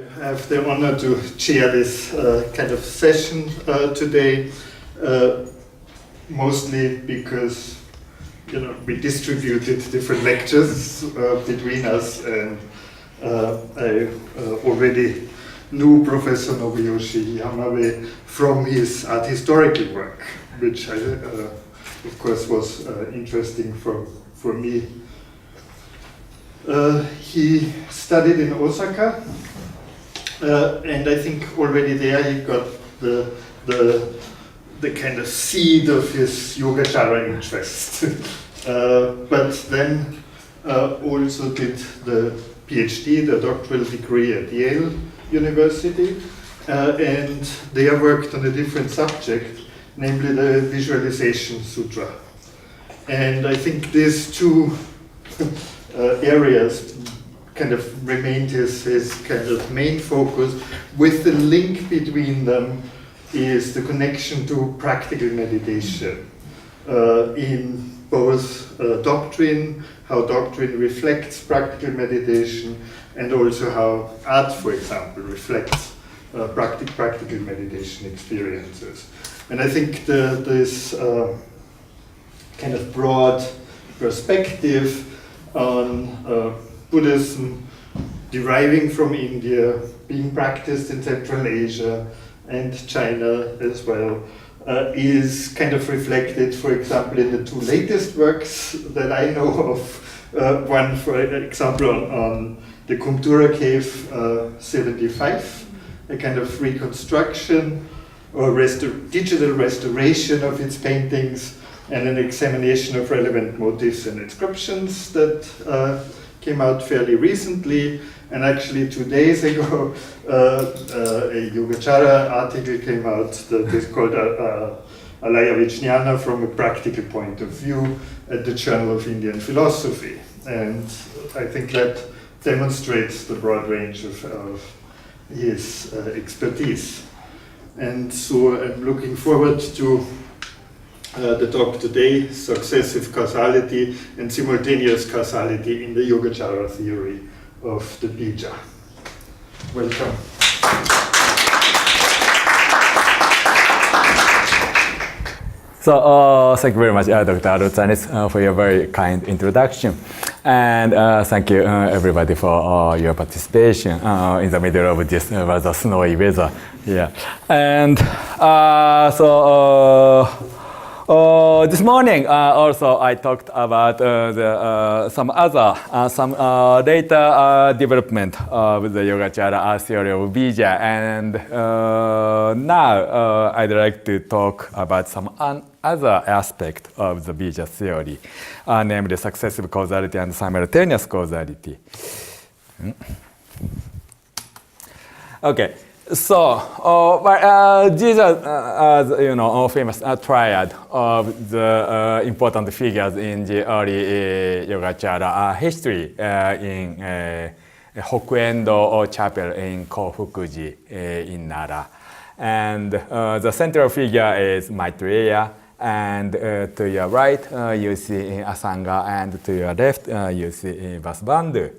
I have the honor to chair this kind of session today, mostly because we distributed different lectures between us, and I already knew Professor Nobuyoshi Yamabe from his art historical work, which of course was interesting for me. He studied in Osaka, and I think already there he got the kind of seed of his Yogacara interest. But then also did the PhD, the doctoral degree at Yale University, and there worked on a different subject, namely the Visualization Sutra. And I think these two areas kind of remained his kind of main focus, with the link between them is the connection to practical meditation in both doctrine, how doctrine reflects practical meditation, and also how art, for example, reflects practical meditation experiences. And I think this kind of broad perspective on Buddhism deriving from India, being practiced in Central Asia and China as well, is kind of reflected, for example, in the two latest works that I know of. One, for example, on the Kumtura Cave 75, a kind of reconstruction or digital restoration of its paintings, and an examination of relevant motifs and inscriptions that came out fairly recently. And actually 2 days ago, a Yogacara article came out that is called Alaya Vijnana from a practical point of view at the Journal of Indian Philosophy. And I think that demonstrates the broad range of his expertise. And so I'm looking forward to the talk today, Successive Causality and Simultaneous Causality in the Yogacara Theory of the Bija. Welcome. So thank you very much, Dr. Arutsanis, for your very kind introduction. And thank you, everybody, for your participation in the middle of this rather snowy weather. Yeah. And this morning also I talked about some data development with the Yogacara theory of Bija, and now I'd like to talk about some other aspect of the Bija theory, namely successive causality and simultaneous causality. Okay. So, these are, famous triad of the important figures in the early Yogacara history in Hokuendo Chapel in Kofukuji in Nara. And the central figure is Maitreya, and to your right you see Asanga, and to your left you see Vasubandhu.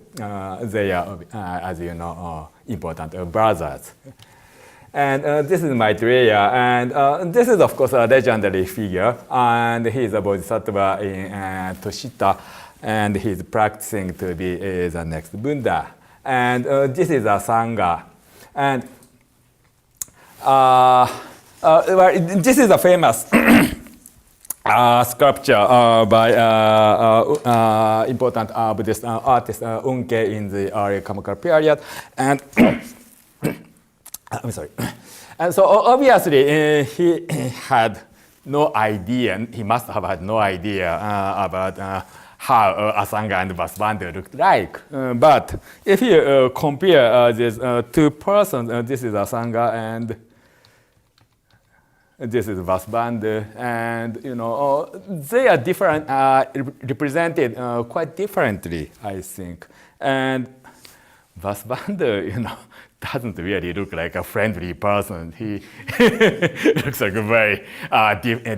They are, as you know, important brothers. And this is Maitreya, and this is of course a legendary figure, and he is a bodhisattva in Toshita, and he is practicing to be the next Buddha. And this is Asanga, and this is a famous sculpture by important Buddhist artist Unke in the early Kamakura period, and I'm sorry. And so obviously he had no idea, he must have had no idea about how Asanga and Vasubandhu looked like. But if you compare these two persons, this is Asanga and this is Vasubandhu, and they are different, represented quite differently, I think. And Vasubandhu, doesn't really look like a friendly person. He looks like a very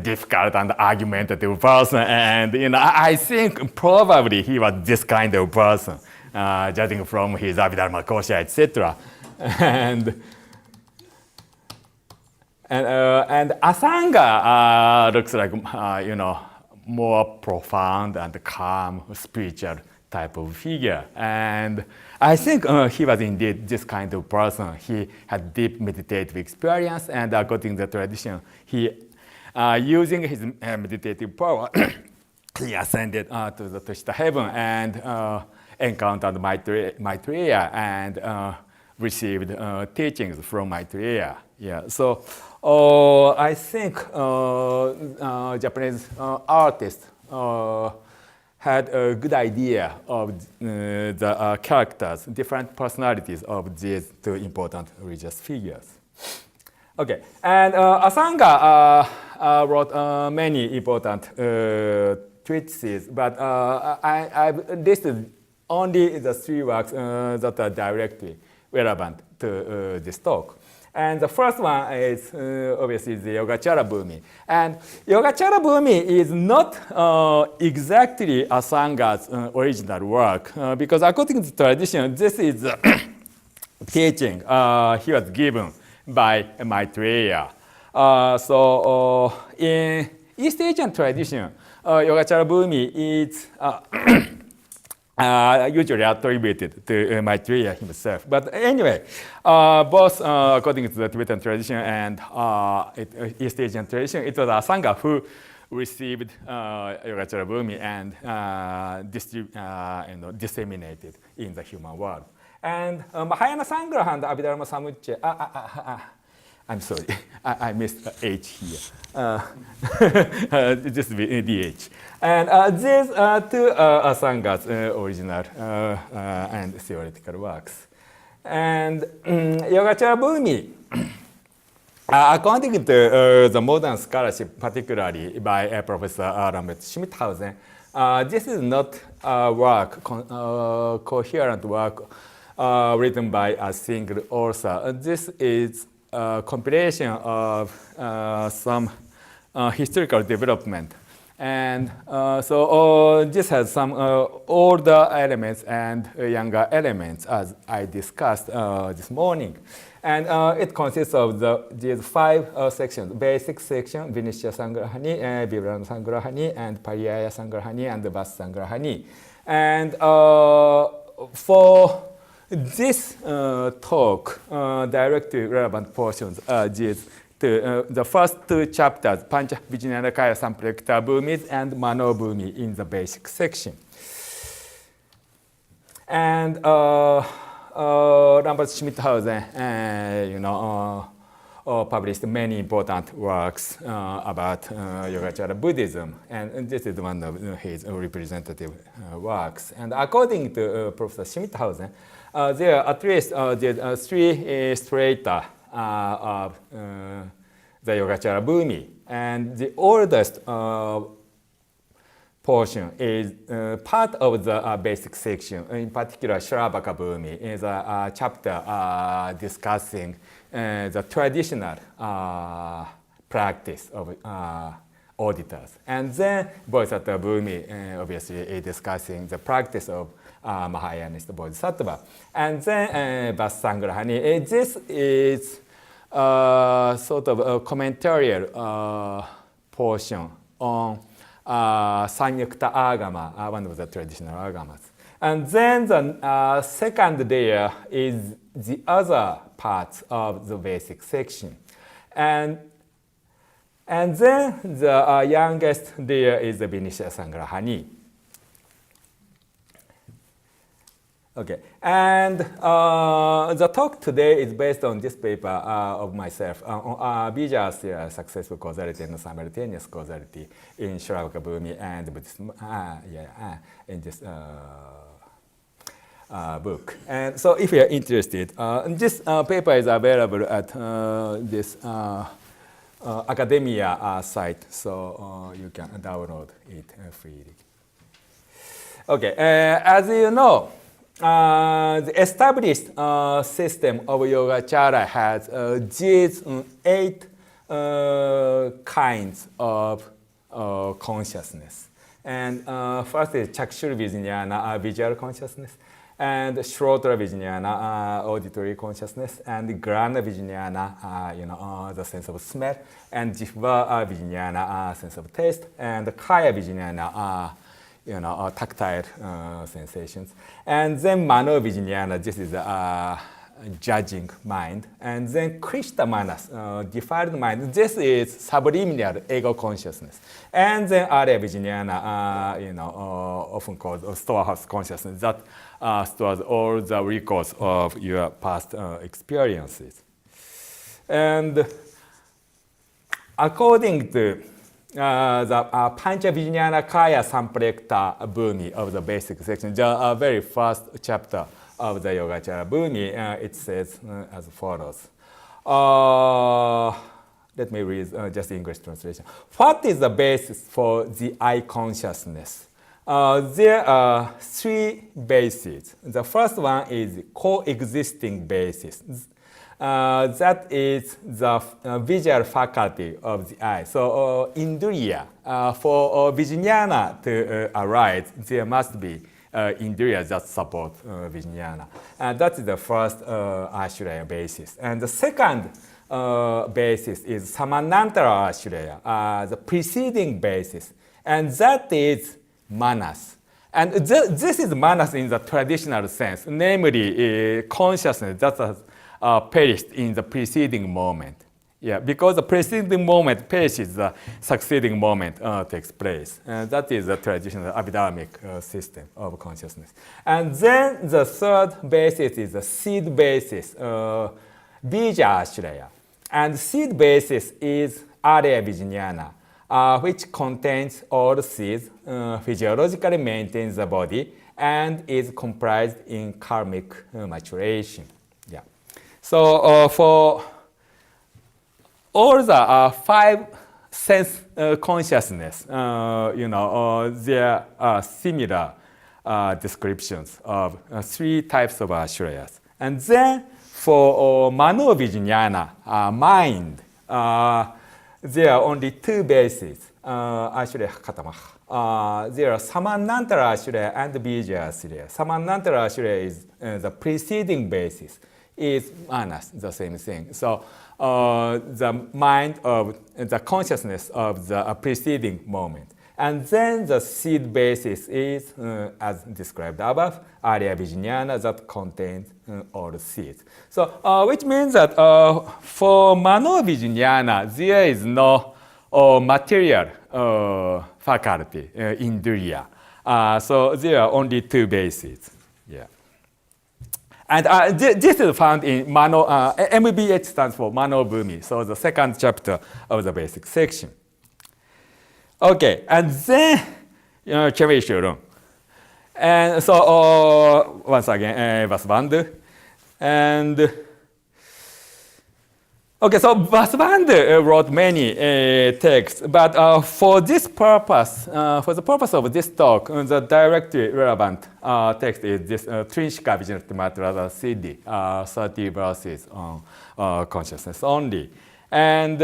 difficult and argumentative person, and I think probably he was this kind of person. judging from his Abhidharma Kosha, etc. And Asanga looks like more profound and calm spiritual type of figure. And I think he was indeed this kind of person. He had deep meditative experience, and according to the tradition, he using his meditative power, he ascended to the Tushita heaven and encountered Maitreya and received teachings from Maitreya. Yeah, so I think Japanese artists had a good idea of the characters, different personalities of these two important religious figures. Okay, and Asanga wrote many important treatises, but I've listed only the three works that are directly relevant to this talk. And the first one is obviously the Yogacara Bhumi. And Yogacara Bhumi is not exactly Asanga's original work, because according to tradition, this is the teaching he was given by Maitreya. So in East Asian tradition, Yogacara Bhumi is usually attributed to Maitreya himself. But anyway, both according to the Tibetan tradition and East Asian tradition, it was Asanga who received Yogacara Bhumi and disseminated in the human world. And Mahayana Sangraha and Abhidharma Samuccaya, I'm sorry, I missed H here. Just DH. And these are two Asanga's original and theoretical works. And Yogacara Bhumi, according to the modern scholarship, particularly by Professor Lambert Schmidhausen, this is not a work, coherent work written by a single author. This is a compilation of some historical development. And so this has some older elements and younger elements, as I discussed this morning. And it consists of these five sections: basic section, Vinishya Sangrahani, Vivarana Sangrahani, and Pariyaya Sangrahani, and the Vas Sangrahani. And for this talk, directly relevant portions are these the first two chapters, Pancha Vijnanakaya Samprakta Bhumis and Mano Bhumi in the basic section. And Lambert Schmidhausen, published many important works about Yogacara Buddhism, and this is one of his representative works. And according to Professor Schmidhausen, there are at least three strata of the Yogacara Bhumi, and the oldest portion is part of the basic section. In particular, Shravaka Bhumi is a chapter discussing the traditional practice of auditors. And then Bodhisattva Bhumi, obviously, is discussing the practice of Mahayanist Bodhisattva. And then Vas Sangrahani, this is sort of a commentarial portion on Sanyukta Agama, one of the traditional agamas. And then the second layer is the other parts of the basic section. And then the youngest layer is the Vinishya Sangrahani. Okay, and the talk today is based on this paper of myself on Bija's successful causality and simultaneous causality in Shravaka Bhumi and Buddhism, in this book. And so if you are interested, this paper is available at this academia site, so you can download it freely. Okay, as you know, the established system of Yogacara has these 8 kinds of consciousness. And first is Chakshur Vijnana, visual consciousness. and Schroeder Vijnana, auditory consciousness, and Grana Vijnana, the sense of smell, and Jihva Vijnana, sense of taste, and Kaya Vijnana, tactile sensations, and then Mano Vijnana, this is judging mind, and then Krishna Manas, defiled mind, this is subliminal ego consciousness, and then Arya Vijnana, often called storehouse consciousness, that stores all the records of your past experiences. And according to the Pancha Vijnana Kaya Samprekta Bhumi of the basic section, the very first chapter of the Yogacara Bhumi, it says as follows. Let me read just English translation. What is the basis for the I consciousness? There are three bases. The first one is coexisting basis. That is the visual faculty of the eye. So Indriya, for Vijnana to arise, there must be Indriya that support Vijnana. And that is the first Ashraya basis. And the second basis is Samanantara Ashraya, the preceding basis. And that is Manas. And this is Manas in the traditional sense, namely consciousness that has perished in the preceding moment. Yeah, because the preceding moment perishes, the succeeding moment takes place. And that is the traditional Abhidharmic system of consciousness. And then the third basis is the seed basis, Bija Ashraya. And seed basis is Arya Vijnana, which contains all seeds, physiologically maintains the body, and is comprised in karmic maturation. Yeah. So for all the five sense consciousness, there are similar descriptions of three types of ashrayas. And then for Mano Vijnana, mind, there are only two bases, Ashraya Katamaha. There are Samanantara Ashraya and Bija Ashraya. Samanantara Ashraya is the preceding basis, is Manas, the same thing. So the mind of the consciousness of the preceding moment. And then the seed basis is, as described above, Arya Vijnana that contains all the seeds. So, which means that for Mano Vijnana, there is no material faculty, Indriya. So there are only two bases. Yeah. And this is found in Mano, MBH stands for Mano Bhumi, so the second chapter of the basic section. Okay, and then Chevi Shurun. And so once again, Vasubandhu. And okay, so Vasubandhu wrote many texts, but for this purpose, for the purpose of this talk, the directly relevant text is this Trinshika Vijnanatimatra CD, 30 verses on consciousness only. And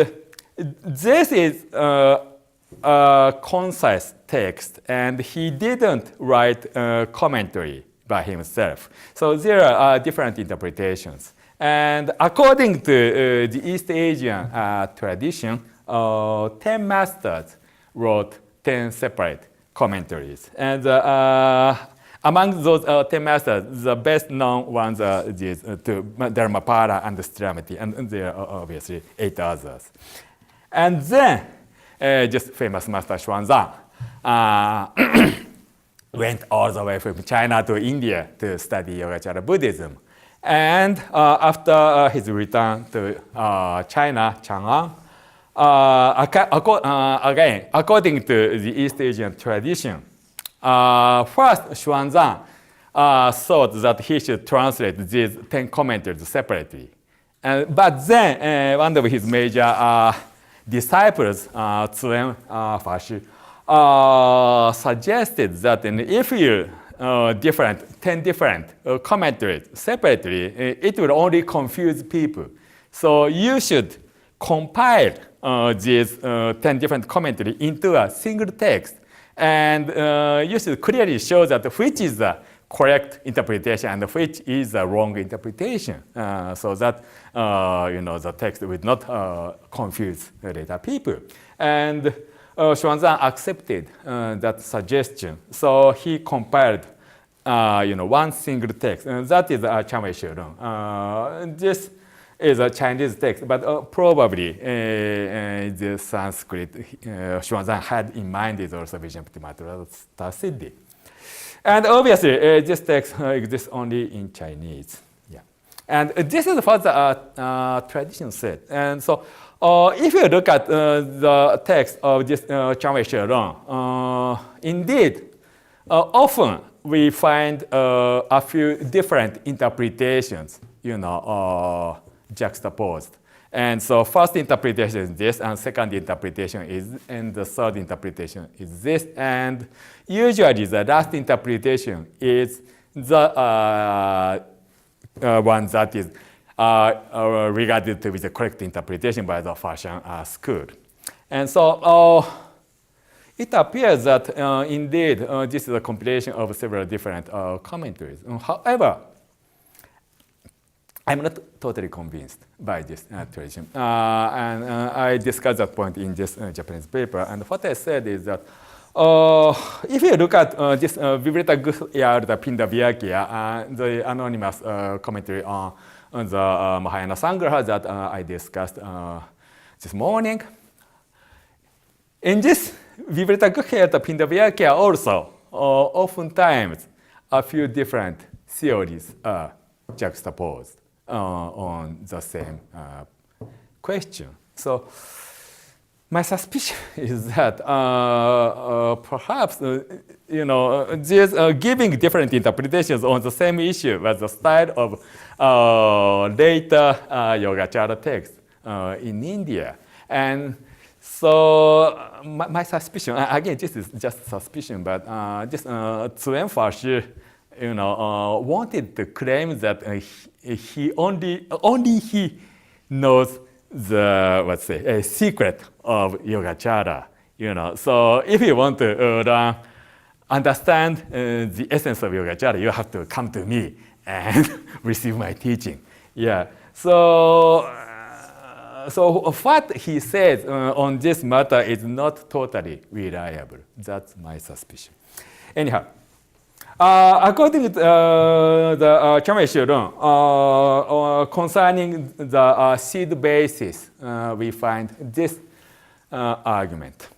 this is a concise text, and he didn't write a commentary by himself. So there are different interpretations. And according to the East Asian tradition, 10 masters wrote 10 separate commentaries. And among those 10 masters, the best known ones are these two, Dharmapada and Sthiramati, and there are obviously 8 others. And then just famous Master Xuanzang went all the way from China to India to study Yogacara Buddhism. And after his return to China, Chang'an, again, according to the East Asian tradition, first Xuanzang thought that he should translate these 10 commentaries separately. But then one of his major disciples, Tzuren Fashi, suggested that if you 10 different commentaries separately, it will only confuse people. So you should compile these 10 different commentaries into a single text. And you should clearly show that which is the correct interpretation and which is the wrong interpretation, so that the text would not confuse later people. And Xuanzang accepted that suggestion, so he compiled one single text, and that is Chanwei Shilong. This is a Chinese text, but probably the Sanskrit Xuanzang had in mind is also Vijayapatimartha Siddhi. And obviously, this text exists only in Chinese. Yeah. And this is what the tradition said. And so, if you look at the text of this Chanwei Shilong, indeed, often we find a few different interpretations, juxtaposed. And so first interpretation is this, and second interpretation is, and the third interpretation is this. And usually the last interpretation is the one that is regarded to be the correct interpretation by the Fashion school. And so it appears that indeed this is a compilation of several different commentaries. However, I'm not totally convinced by this tradition. And I discussed that point in this Japanese paper. And what I said is that if you look at this Vivrita Guhyarta Pindavyakya, the anonymous commentary on the Mahayana Sangraha that I discussed this morning, in this Vivrita Guhyarta Pindavyakya also, oftentimes a few different theories are juxtaposed on the same question. So my suspicion is that perhaps these giving different interpretations on the same issue was the style of later Yogacara text in India. And so my suspicion, again, this is just suspicion, but just Zuen Fashi, wanted to claim that he only he knows the, let's say, a secret of Yogacara. So if you want to understand the essence of Yogacara, you have to come to me and receive my teaching. Yeah. So what he says on this matter is not totally reliable. That's my suspicion. Anyhow. According to the Chanwei Shilong, concerning the seed basis, we find this argument.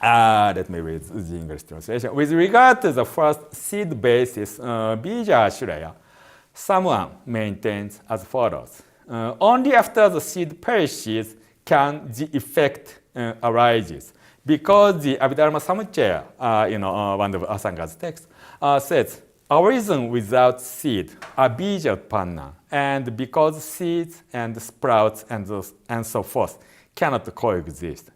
Let me read the English translation. With regard to the first seed basis, Bija Ashraya, someone maintains as follows. Only after the seed perishes can the effect arises. Because the Abhidharma Samuccaya, one of Asanga's texts, says, arisen without seed, abija utpanna, and because seeds and sprouts and so forth cannot coexist.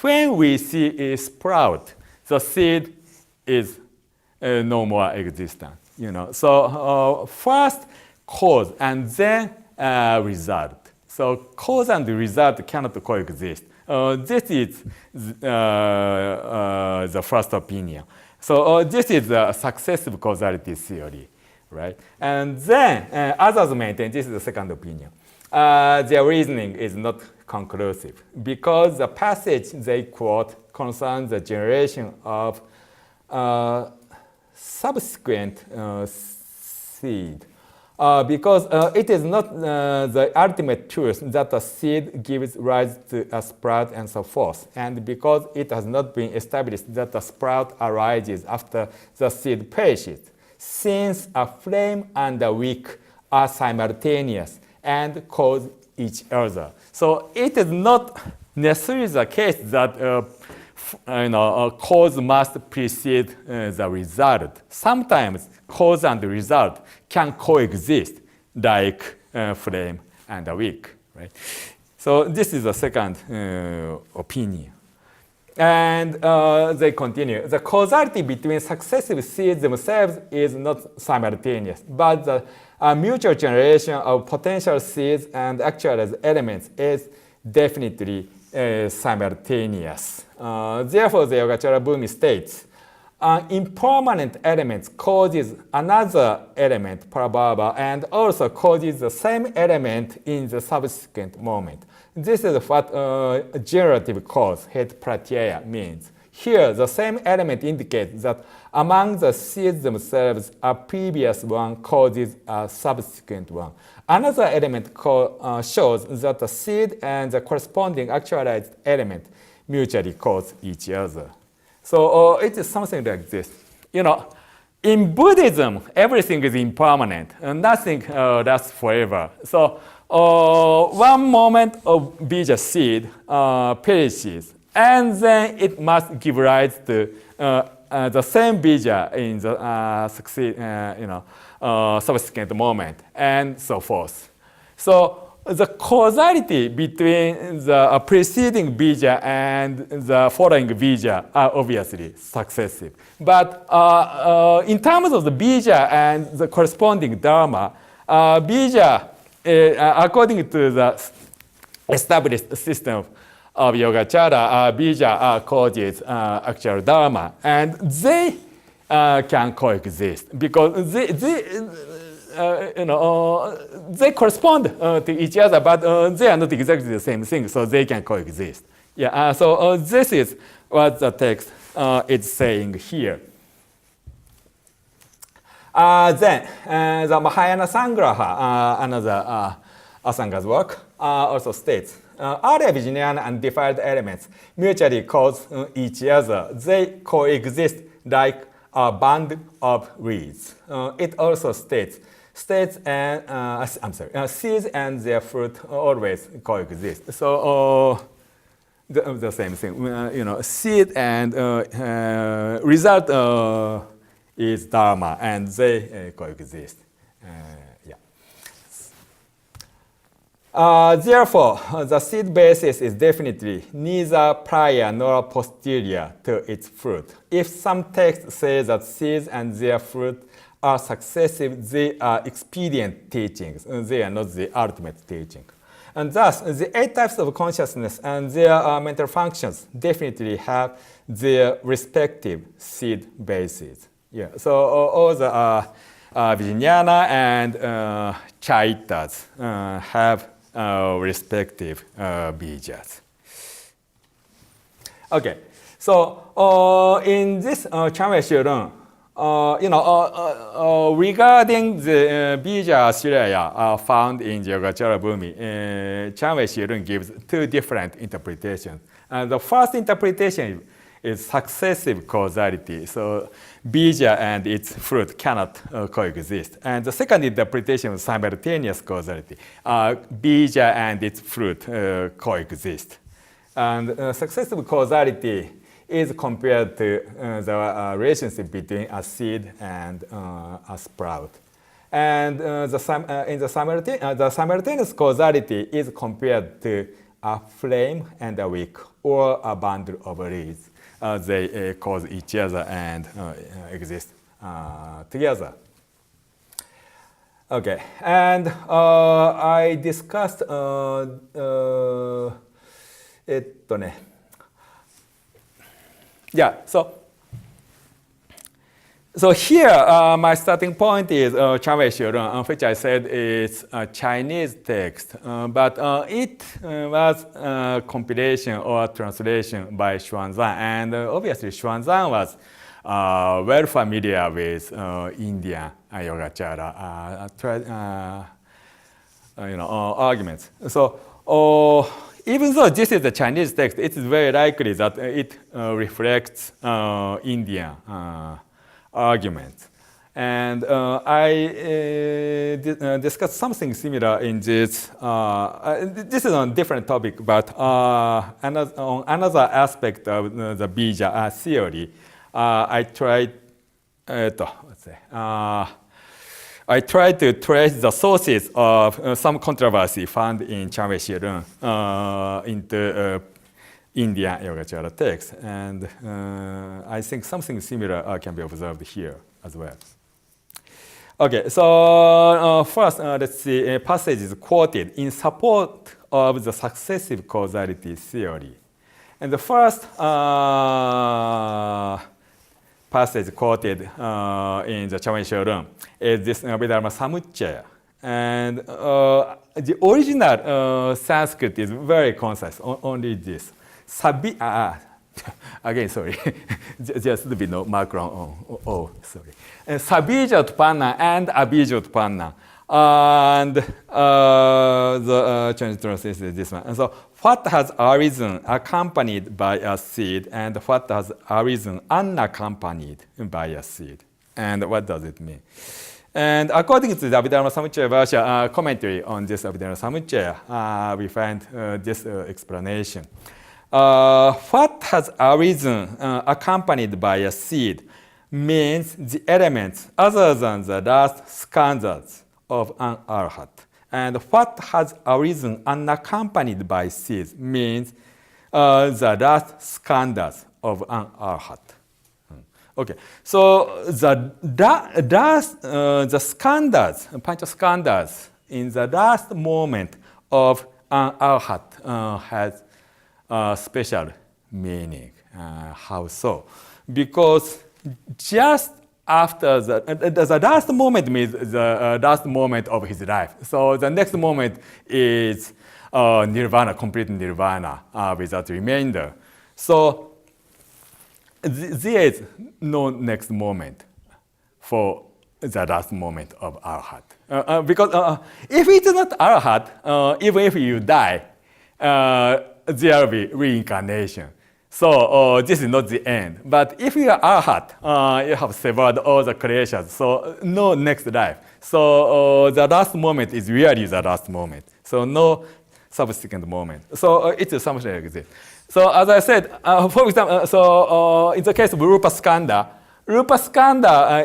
When we see a sprout, the seed is no more existent. So first cause and then result. So cause and result cannot coexist. This is the first opinion. So this is a successive causality theory, right? And then others maintain this is the second opinion. Their reasoning is not conclusive because the passage they quote concerns the generation of subsequent seed. Because it is not the ultimate truth that a seed gives rise to a sprout and so forth, and because it has not been established that a sprout arises after the seed perishes, since a flame and a wick are simultaneous and cause each other. So it is not necessarily the case that a cause must precede the result. Sometimes cause and result can coexist like flame and a wick, right? So this is the second opinion. And they continue. The causality between successive seeds themselves is not simultaneous, but the mutual generation of potential seeds and actualized elements is definitely simultaneous. Therefore, the Yogacara Bhumi states, an impermanent element causes another element, Prabhava, and also causes the same element in the subsequent moment. This is what generative cause, het pratyaya, means. Here, the same element indicates that among the seeds themselves, a previous one causes a subsequent one. Another element shows that the seed and the corresponding actualized element mutually cause each other. So it is something like this. You know, in Buddhism, everything is impermanent, and nothing lasts forever. So one moment of bija seed perishes, and then it must give rise to the same bija in the subsequent moment, and so forth. So the causality between the preceding bija and the following bija are obviously successive. But in terms of the bija and the corresponding dharma, bija, according to the established system of Yogacara, bija causes actual dharma, and they can coexist because they correspond to each other, but they are not exactly the same thing, so they can coexist. Yeah, so this is what the text is saying here. Then the Mahayana Sangraha, another Asanga's work, also states earlier Vijnana and defiled elements mutually cause each other. They coexist like a band of reeds. It also states and seeds and their fruit always coexist. So the same thing. Seed and result is dharma, and they coexist. Therefore, the seed basis is definitely neither prior nor posterior to its fruit. If some texts say that seeds and their fruit are successive, they are expedient teachings. They are not the ultimate teaching. And thus, the 8 types of consciousness and their mental functions definitely have their respective seed bases. Yeah. So all the Vijnana and Chaitas have respective bijas. Okay, so in this Chanwe Shirun, regarding the bija Shiraya found in Yogacara Bhumi, Chanwe Shirun gives 2 different interpretations. The first interpretation is successive causality. So bija and its fruit cannot coexist. And the second interpretation is simultaneous causality. Bija and its fruit coexist. And successive causality is compared to the relationship between a seed and a sprout. And the simultaneous causality is compared to a flame and a wick, or a bundle of reeds. They cause each other and exist together. Okay, and I discussed yeah, so here my starting point is Chanwe Shirun, which I said is a Chinese text, but it was a compilation or translation by Xuanzang, and obviously Xuanzang was well familiar with Indian Yogacara arguments. So even though this is a Chinese text, it is very likely that it reflects Indian arguments. And I discussed something similar in this. This is on a different topic, but on another aspect of the bija theory, I tried to trace the sources of some controversy found in Chanwe Shirun into Indian Yogacara text, and I think something similar can be observed here as well. Okay, so first let's see passages quoted in support of the successive causality theory. And the first passage quoted in the Chawen Shorin is this Abhidharma Samuccaya. And the original Sanskrit is very concise, only this. Again, sorry, there should be no marker on sorry. Sabija Utpanna and Abija Utpanna. And the Chinese translation is this one. And so, what has arisen accompanied by a seed, and what has arisen unaccompanied by a seed? And what does it mean? And according to the Abhidharma Samuccaya Bhashya commentary on this Abhidharma Samuccaya, we find this explanation. What has arisen accompanied by a seed means the elements other than the last skandhas of an arhat. And what has arisen unaccompanied by seeds means the last skandhas of an arhat. Okay, so the skandhas, pancha skandhas, in the last moment of an arhat has a special meaning. How so? Because just after the last moment means the last moment of his life. So the next moment is nirvana, complete nirvana without remainder. So there is no next moment for the last moment of arhat. Because if it's not arhat, even if you die, there will be reincarnation. So this is not the end. But if you are arhat, you have severed all the creations, so no next life. So the last moment is really the last moment. So no subsequent moment. So it's something like this. So as I said, for example, in the case of Rupa Skandha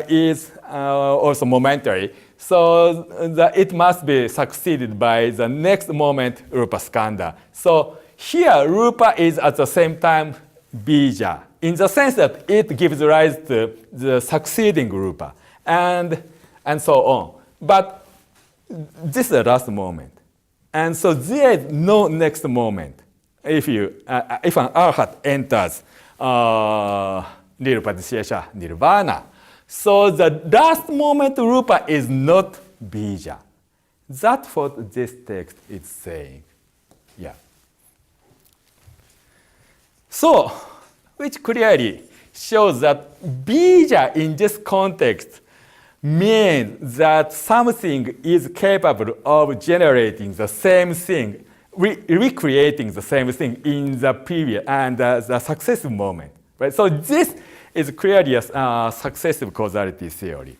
is also momentary. So it must be succeeded by the next moment Rupa Skandha. So here, Rupa is at the same time Bija, in the sense that it gives rise to the succeeding Rupa, and so on. But this is the last moment. And so there is no next moment if an arhat enters Nirupadishesha Nirvana. So the last moment Rupa is not Bija. That's what this text is saying. Yeah. So, which clearly shows that bija in this context means that something is capable of generating the same thing, recreating the same thing in the previous and the successive moment. Right? So this is clearly a successive causality theory.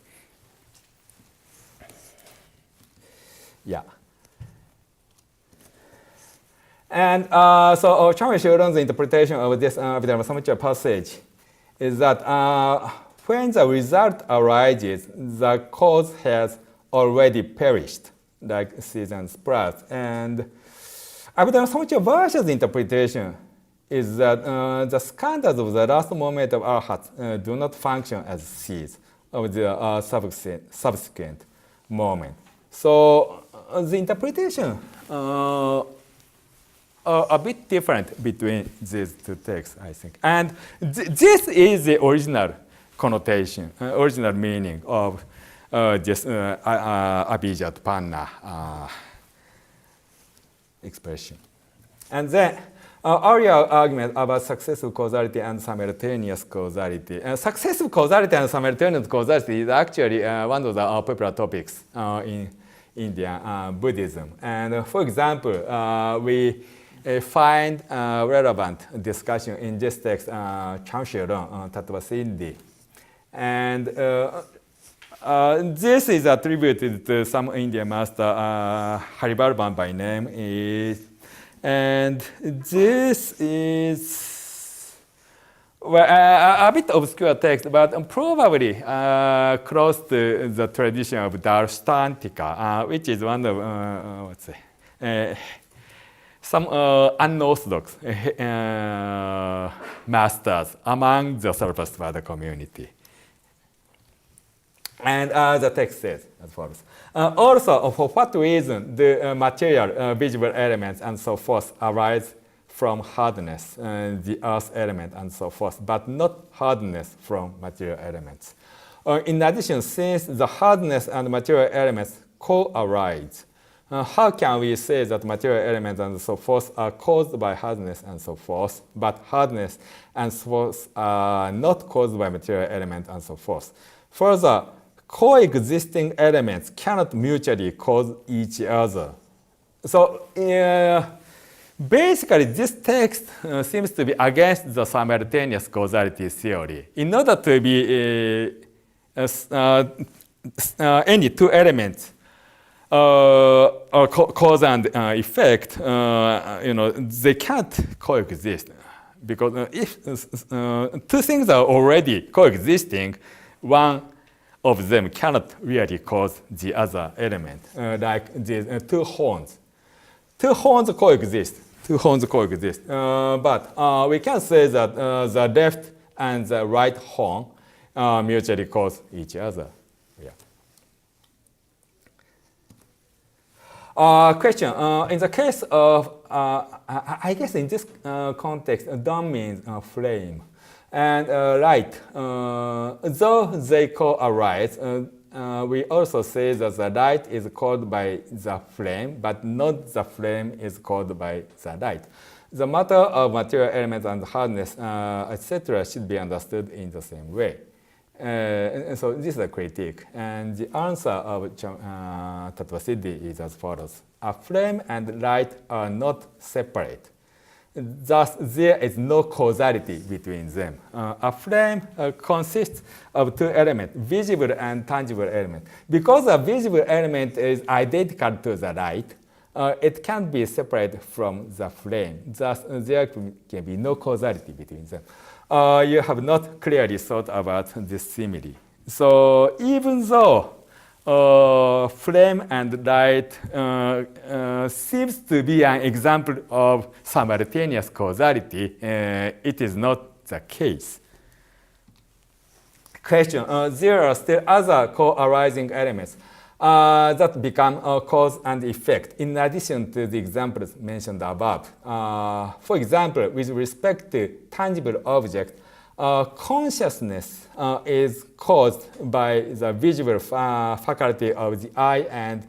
Yeah. And so Chawen Shorin's interpretation of this Abhidharma Samuccaya passage is that when the result arises, the cause has already perished, like seeds and sprouts. And Abhidharma Samuccaya Bhashya's interpretation is that the skandhas of the last moment of arhat do not function as seeds of the subsequent moment. So the interpretation a bit different between these two texts, I think. And this is the original connotation, original meaning of this Abija Utpanna expression. And then earlier argument about successive causality and simultaneous causality. Successive causality and simultaneous causality is actually one of the popular topics in Indian Buddhism. And for example, we find relevant discussion in this text, Chawen Shorin, Tattva Siddhi. And this is attributed to some Indian master, Haribarban by name. And this is a bit obscure text, but probably close to the tradition of Darshtantika, which is one of, some unorthodox masters among the Sarvastivada community. And the text says as follows. Also, for what reason the material, visible elements, and so forth arise from hardness, the earth element and so forth, but not hardness from material elements. In addition, since the hardness and material elements co-arise, how can we say that material elements and so forth are caused by hardness and so forth, but hardness and so forth are not caused by material elements and so forth? Further, coexisting elements cannot mutually cause each other. So basically, this text seems to be against the simultaneous causality theory. In order to be any two elements cause and effect, they can't coexist, because if two things are already coexisting, one of them cannot really cause the other element, like these two horns. Two horns coexist. But we can say that the left and the right horn mutually cause each other. Question. In the case of, I guess in this context, dawn means flame. And light, though they co-arise, we also say that the light is caused by the flame, but not the flame is caused by the light. The matter of material elements and hardness, etc., should be understood in the same way. And so this is a critique. And the answer of Tattvasiddhi is as follows. A flame and light are not separate. Thus, there is no causality between them. A flame consists of two elements, visible and tangible element. Because a visible element is identical to the light, it can't be separated from the flame. Thus, there can be no causality between them. You have not clearly thought about this simile. So even though flame and light seems to be an example of simultaneous causality, it is not the case. Question. There are still other co-arising elements that become cause and effect in addition to the examples mentioned above. For example, with respect to tangible objects, consciousness is caused by the visual faculty of the eye and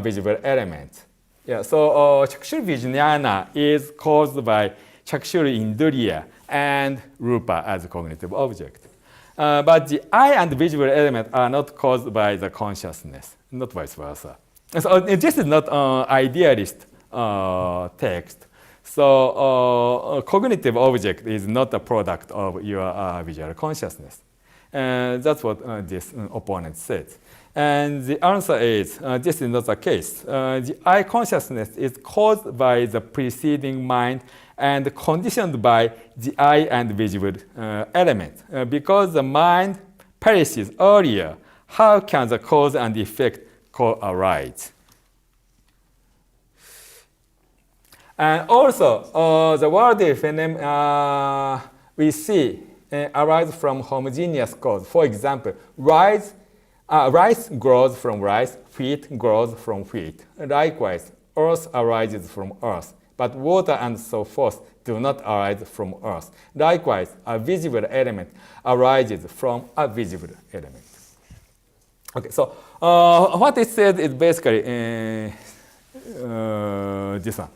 visual element. Yeah, so Chakshur Vijnana is caused by Chakshur Indriya and Rupa as a cognitive object. But the eye and visual element are not caused by the consciousness, not vice versa. So this is not idealist text. So cognitive object is not a product of your visual consciousness. That's what this opponent says. And the answer is, this is not the case. The eye consciousness is caused by the preceding mind and conditioned by the eye and visual element. Because the mind perishes earlier, how can the cause and effect co-arise? And also, the worldly phenomena we see arise from homogeneous cause. For example, rice grows from rice, wheat grows from wheat. Likewise, earth arises from earth, but water and so forth do not arise from earth. Likewise, a visible element arises from a visible element. Okay, so what it says is basically this one.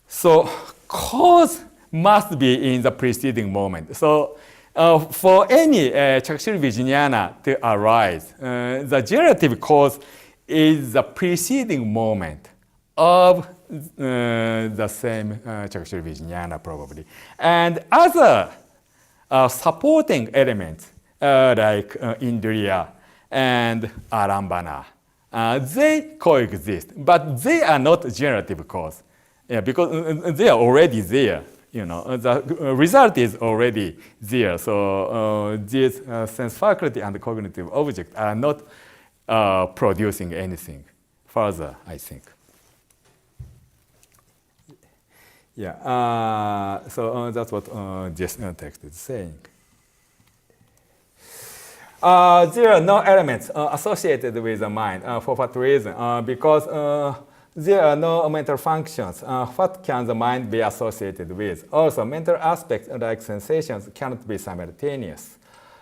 So cause must be in the preceding moment. So for any Chakshur Vijnana to arise, the generative cause is the preceding moment of the same Chakshur Vijnana probably. And other supporting elements like Indriya and Alambana, they coexist, but they are not generative cause. Yeah, because they are already there. The result is already there. So these sense faculty and cognitive objects are not producing anything further, I think. Yeah, so that's what this text is saying. There are no elements associated with the mind. For what reason? Because there are no mental functions. What can the mind be associated with? Also, mental aspects like sensations cannot be simultaneous.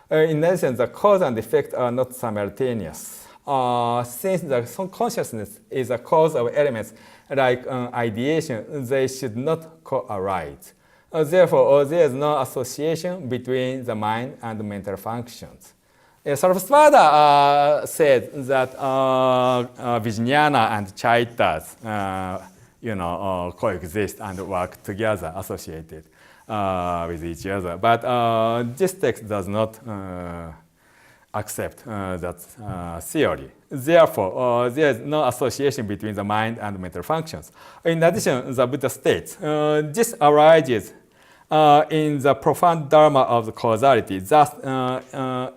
In addition, the cause and effect are not simultaneous. Since the consciousness is a cause of elements like ideation, they should not co-arise. Therefore, there is no association between the mind and mental functions. Sarvasvada said that Vijnana and Chaitas, coexist and work together, associated with each other. But this text does not accept that theory. Therefore, there is no association between the mind and mental functions. In addition, the Buddha states, this arises in the profound dharma of the causality, thus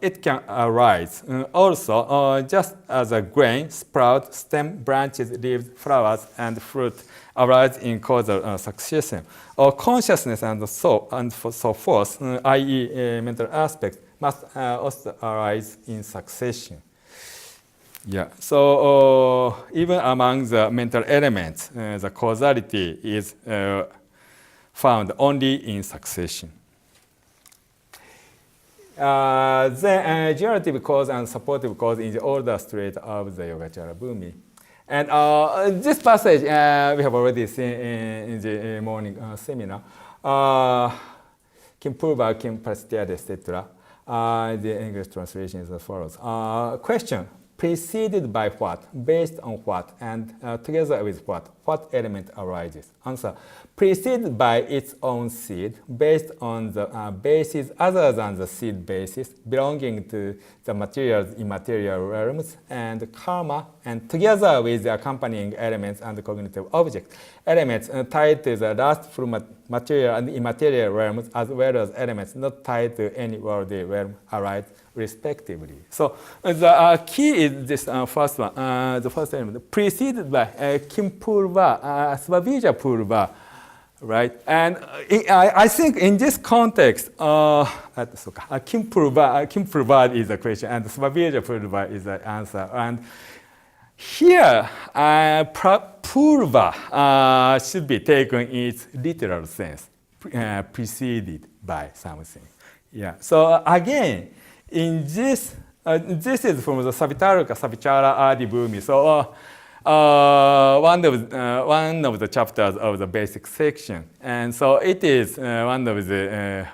it can arise. Also, just as a grain, sprout, stem, branches, leaves, flowers, and fruit arise in causal succession, or consciousness and so forth, i.e. mental aspects, must also arise in succession. Yeah. So even among the mental elements, the causality is found only in succession. Then generative cause and supportive cause in the order straight of the Yogacara Bhumi. And this passage we have already seen in the morning seminar. Kim Purva, Kim Prasetya, etc. The English translation is as follows. Question: preceded by what, based on what, and together with what? What element arises? Answer: preceded by its own seed, based on the basis other than the seed basis, belonging to the materials, immaterial realms, and karma, and together with the accompanying elements and cognitive objects. Elements tied to the lastful material and immaterial realms, as well as elements not tied to any worldly realm, arise respectively. So the key is this first one, the first element, preceded by Kim Purva, Svabija Purva, right? And I think in this context, Kim Purva is the question, and Svabija Purva is the answer. And here, Purva should be taken in its literal sense, preceded by something. Yeah. So again, in this, this is from the Savitaruka Savichara Adi Bhumi. So one of the chapters of the basic section, and so it is one of the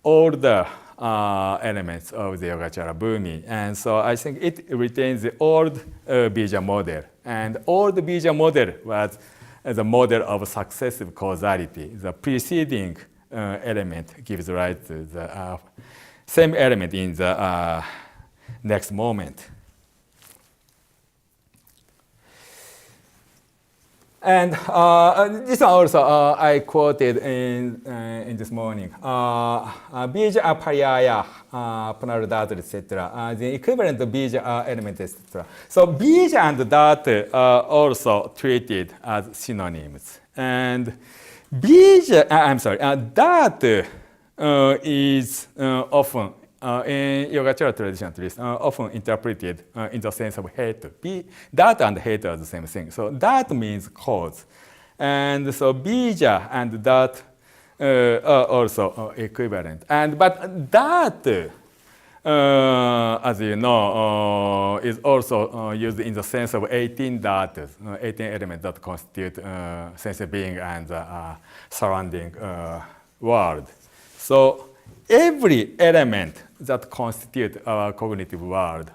older elements of the Yogacara Bhumi, and so I think it retains the old Bija model, and old Bija model was the model of successive causality. The preceding element gives rise to the same element in the next moment. And this one also I quoted in this morning. Bija aparyaya, punaruddhatu, etc. The equivalent of bija element, etc. So bija and dhatu are also treated as synonyms. And bija, dhatu is often, in Yogacara tradition at least, often interpreted in the sense of hate. Dhatu and hate are the same thing. So dhatu means cause. And so bija and dhatu are also equivalent. But dhatu, as you know, is also used in the sense of 18 dhatus, 18 elements that constitute sensing being and the surrounding world. So every element that constitutes our cognitive world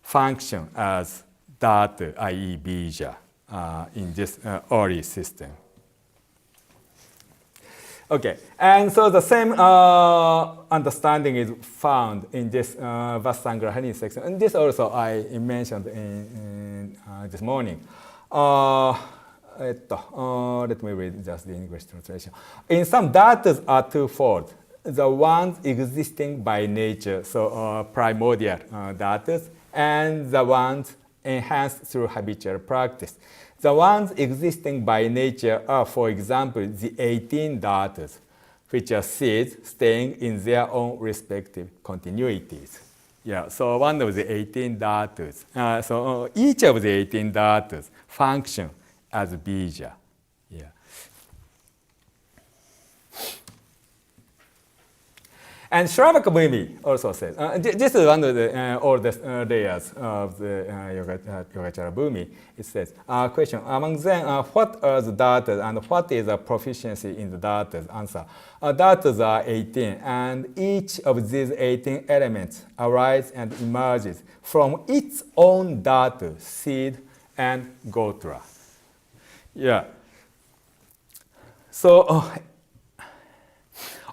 function as dhatu, i.e. bija, in this early system. Okay, and so the same understanding is found in this Vasangrahani section, and this also I mentioned in this morning. Let me read just the English translation. In some dhatus are twofold. The ones existing by nature, so primordial dhatus, and the ones enhanced through habitual practice. The ones existing by nature are, for example, the 18 dhatus, which are seeds staying in their own respective continuities. Yeah, so one of the 18 dhatus. So each of the 18 dhatus function as bija. Yeah. And Shravaka Bhumi also says, this is one of the oldest layers of the Yogacara Bhumi. It says, question, among them, what are the dhatus and what is the proficiency in the dhatus? Answer, dhatus are 18, and each of these 18 elements arises and emerges from its own dhatu, seed, and gotra. Yeah. So,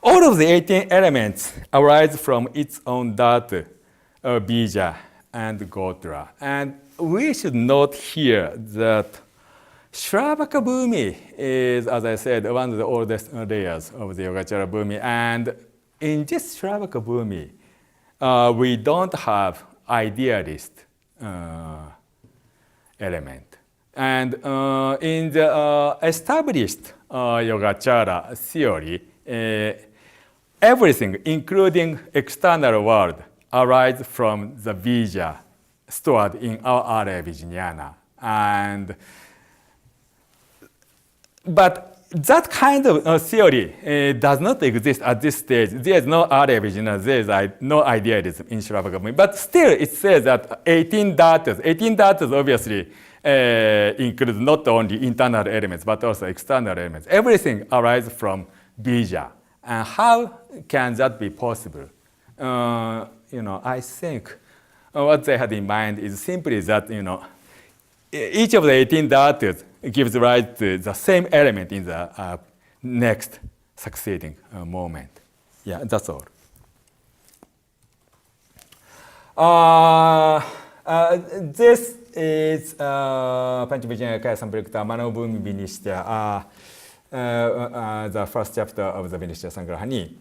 all of the 18 elements arise from its own dhatu, bija, and gotra. And we should note here that Shravaka Bhumi is, as I said, one of the oldest layers of the Yogacara Bhumi. And in this Shravaka Bhumi, we don't have idealist element. And in the established Yogacara theory, everything, including external world, arises from the bija stored in our Arya Vijnana. But that kind of theory does not exist at this stage. There is no Arya Vijnana, there is no idealism in Shravaka Bhumi. But still, it says that 18 dhatus. 18 dhatus obviously includes not only internal elements, but also external elements. Everything arises from bija. And how can that be possible? I think what they had in mind is simply that, each of the 18 dhatus gives rise to the same element in the next succeeding moment. Yeah, that's all. This is Panchavijnana Kaya Samprakta Manobhumi Vinishya. The first chapter of the Vinishya Sangrahani.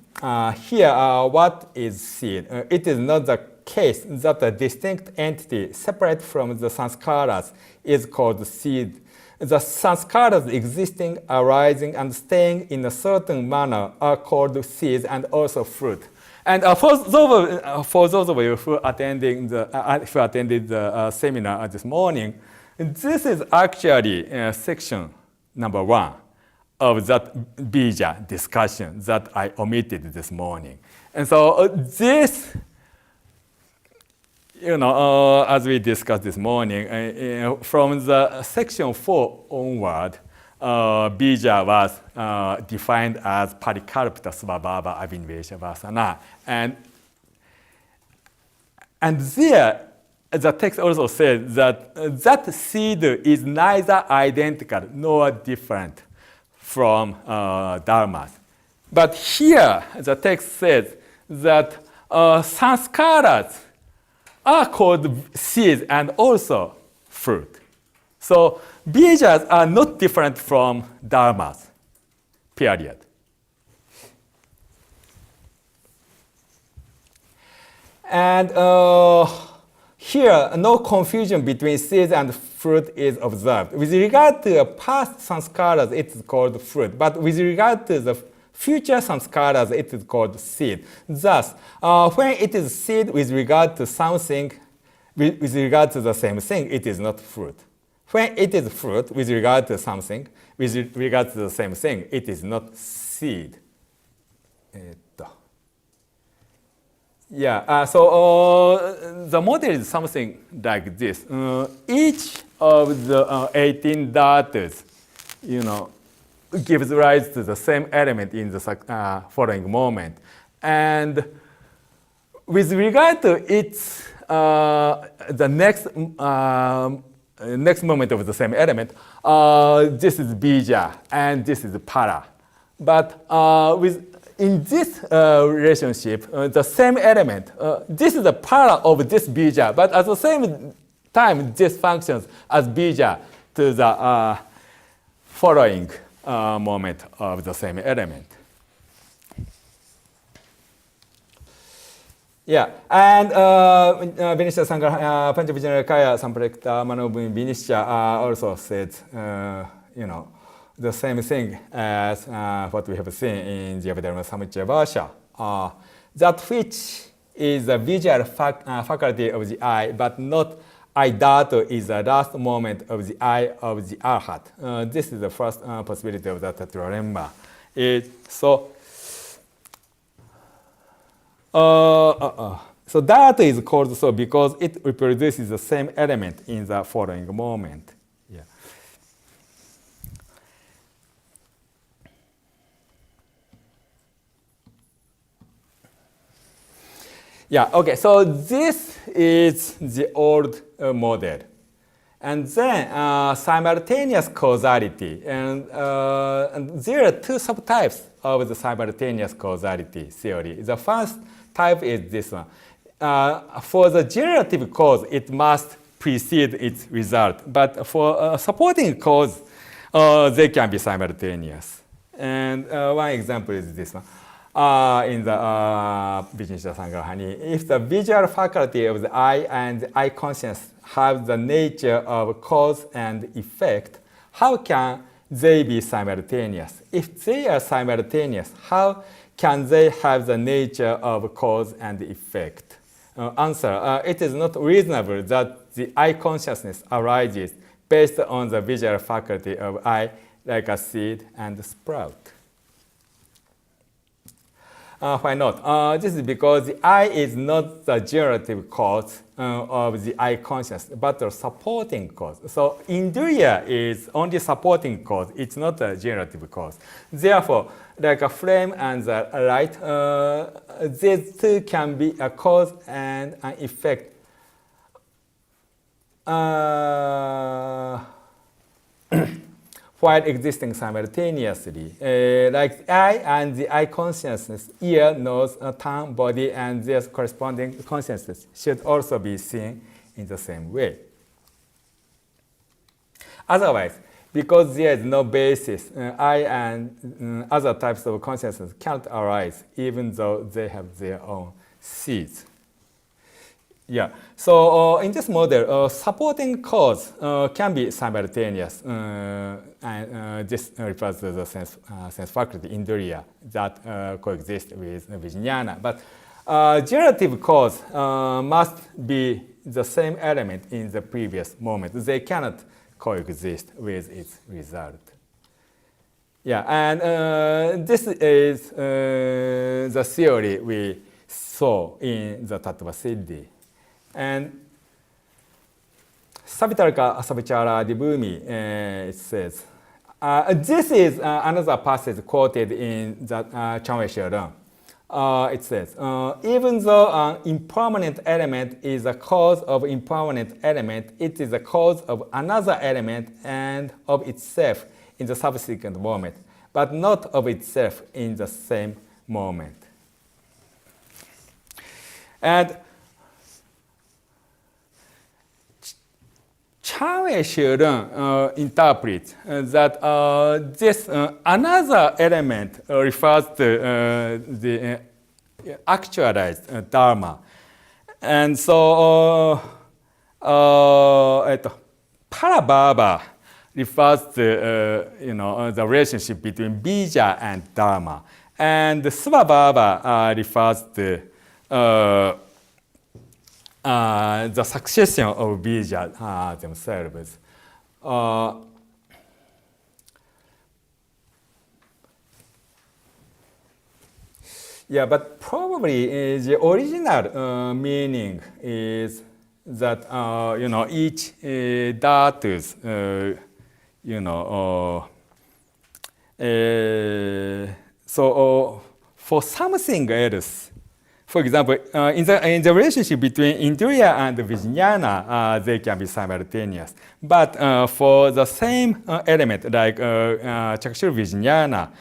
Here, what is seed? It is not the case that a distinct entity separate from the sanskaras is called seed. The sanskaras existing, arising, and staying in a certain manner are called seeds and also fruit. And for those of you who attended the seminar this morning, this is actually section number 1. Of that bija discussion that I omitted this morning. And so this, as we discussed this morning, from the section 4 onward, bija was defined as parikalpita svabhava abhinivesha vasana. And there, the text also says that that seed is neither identical nor different from dharmas. But here, the text says that sanskaras are called seeds and also fruit. So bijas are not different from dharmas, period. And here, no confusion between seeds and fruit is observed. With regard to past sanskaras, it is called fruit. But with regard to the future sanskaras, it is called seed. Thus, when it is seed with regard to something, with regard to the same thing, it is not fruit. When it is fruit with regard to something, with regard to the same thing, it is not seed. Yeah, so the model is something like this. Each of the 18 dhatus, gives rise to the same element in the following moment. And with regard to its the next moment of the same element, this is bija and this is para. But in this relationship, the same element, this is the para of this bija, but at the same time, this functions as bija to the following moment of the same element. Yeah, and Vinishya Sangraha, Panchavijnana Kaya Samprakta Manobhumi Vinishya also said, the same thing as what we have seen in the Abhidharma Samuccaya Bhashya. That which is the visual faculty of the eye, but not I dhatu is the last moment of the eye of the arhat. This is the first possibility of the tetralemma. So that is called so because it reproduces the same element in the following moment. Yeah. Yeah, okay, so this is the old model. And then simultaneous causality. And there are two subtypes of the simultaneous causality theory. The first type is this one. For the generative cause, it must precede its result. But for supporting cause, they can be simultaneous. And one example is this one. In the Vichinishita Sangrahani, if the visual faculty of the eye and the eye consciousness have the nature of cause and effect, how can they be simultaneous? If they are simultaneous, how can they have the nature of cause and effect? Answer, it is not reasonable that the eye consciousness arises based on the visual faculty of eye like a seed and sprout. Why not? This is because the eye is not the generative cause of the eye consciousness, but the supporting cause. So indriya is only supporting cause. It's not a generative cause. Therefore, like a flame and the light, these two can be a cause and an effect. While existing simultaneously. Like the eye and the eye consciousness, ear, nose, tongue, body, and their corresponding consciousness should also be seen in the same way. Otherwise, because there is no basis, eye and other types of consciousness cannot arise, even though they have their own seeds. Yeah, so in this model, supporting cause can be simultaneous, and this refers to the sense faculty, indriya, that coexist with vijnana. But generative cause must be the same element in the previous moment. They cannot coexist with its result. Yeah, and this is the theory we saw in the Tattva Siddhi. And Savitarika Savichara Dibhumi, it says, this is another passage quoted in the Chanwe Shirun. It says, even though an impermanent element is a cause of impermanent element, it is a cause of another element and of itself in the subsequent moment, but not of itself in the same moment. And Chanwe Shirun interprets that this another element refers to the actualized Dharma. And so Parabhava refers to the relationship between Bija and Dharma. And Svabhava refers to the succession of bija themselves. Yeah, but probably the original meaning is that each dhatus, so for something else. For example, in the relationship between indriya and vijnana, they can be simultaneous. But for the same element, like chakshur vijnana,